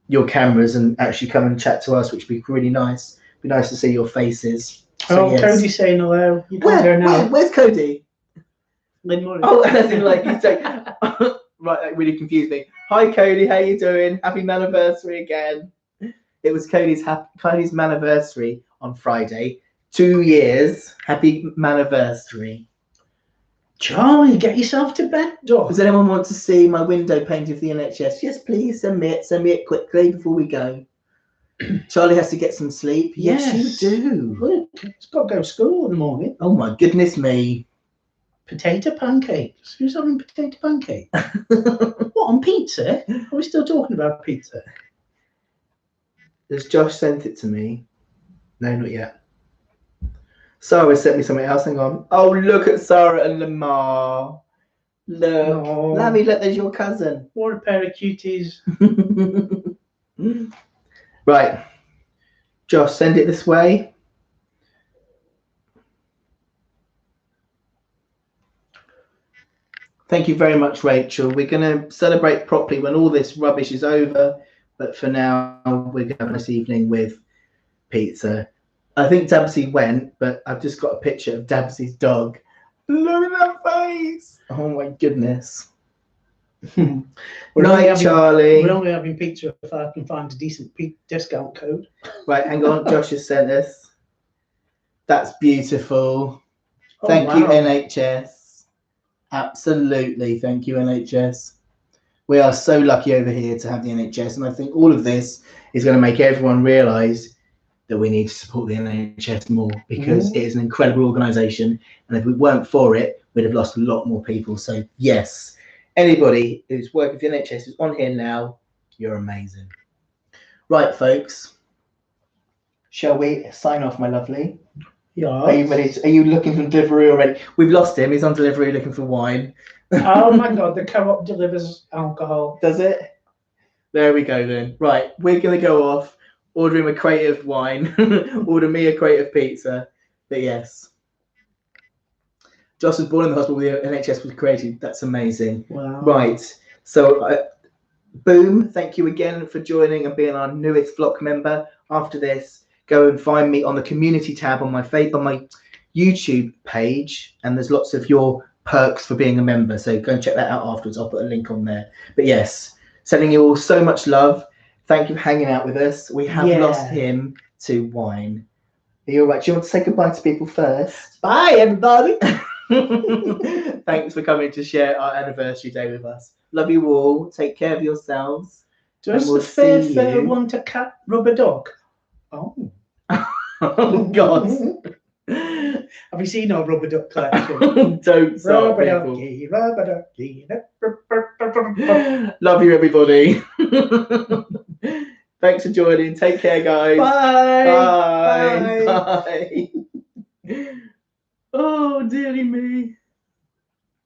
your cameras and actually come and chat to us, which would be really nice. It'd be nice to see your faces. So, yes. Cody's saying hello. You can't go now. Where's Cody? Good morning. Oh, as in like he's saying, right, that really confused me. Hi, Cody, how you doing? Happy Maniversary again. It was Cody's Maniversary on Friday. 2 years. Happy Maniversary. Charlie, get yourself to bed, dog. Does anyone want to see my window painting of the NHS? Yes, please, send me it. Send me it quickly before we go. Charlie has to get some sleep. Yes, you do. Look, it's got to go to school in the morning. Oh, my goodness me. Potato pancakes. Who's having potato pancakes? What, on pizza? Are we still talking about pizza? Has Josh sent it to me? No, not yet. Sarah sent me something else. Hang on. Oh, look at Sarah and Lamar. Look. Oh. Lammy, look, there's your cousin. What a pair of cuties. Right. Josh, send it this way. Thank you very much, Rachel. We're going to celebrate properly when all this rubbish is over. But for now, we're going to have this evening with pizza. I think Dabsy went, but I've just got a picture of Dabsy's dog. Look at that face. Oh, my goodness. Night, Charlie. We're only having pizza if I can find a decent discount code. Right, hang on. Josh has sent us. That's beautiful. Thank you, NHS. Absolutely. Thank you, NHS. We are so lucky over here to have the NHS. And I think all of this is going to make everyone realise that we need to support the NHS more because it is an incredible organisation. And if we weren't for it, we'd have lost a lot more people. So, yes, anybody who's working for the NHS who's on here now, you're amazing. Right, folks. Shall we sign off, my lovely? Yeah. Are you ready? Are you looking for delivery already? We've lost him. He's on delivery looking for wine. Oh my God, the co-op delivers alcohol. Does it? There we go then. Right, we're going to go off, order him a crate of wine, order me a crate of pizza. But yes. Josh was born in the hospital where the NHS was created. That's amazing. Wow. Right. So Boom, thank you again for joining and being our newest flock member. After this, go and find me on the community tab on my YouTube page, and there's lots of your perks for being a member. So go and check that out afterwards. I'll put a link on there. But yes, sending you all so much love. Thank you for hanging out with us. We have lost him to wine. Are you all right? Do you want to say goodbye to people first? Bye, everybody. Thanks for coming to share our anniversary day with us. Love you all. Take care of yourselves. Does the fair want a cat rubber dog? Oh. Oh, God. Have you seen our rubber duck collection? Don't start, Rubber people. ducky, rubber ducky. Love you, everybody. Thanks for joining. Take care, guys. Bye. Bye. Bye. Oh, dearie me.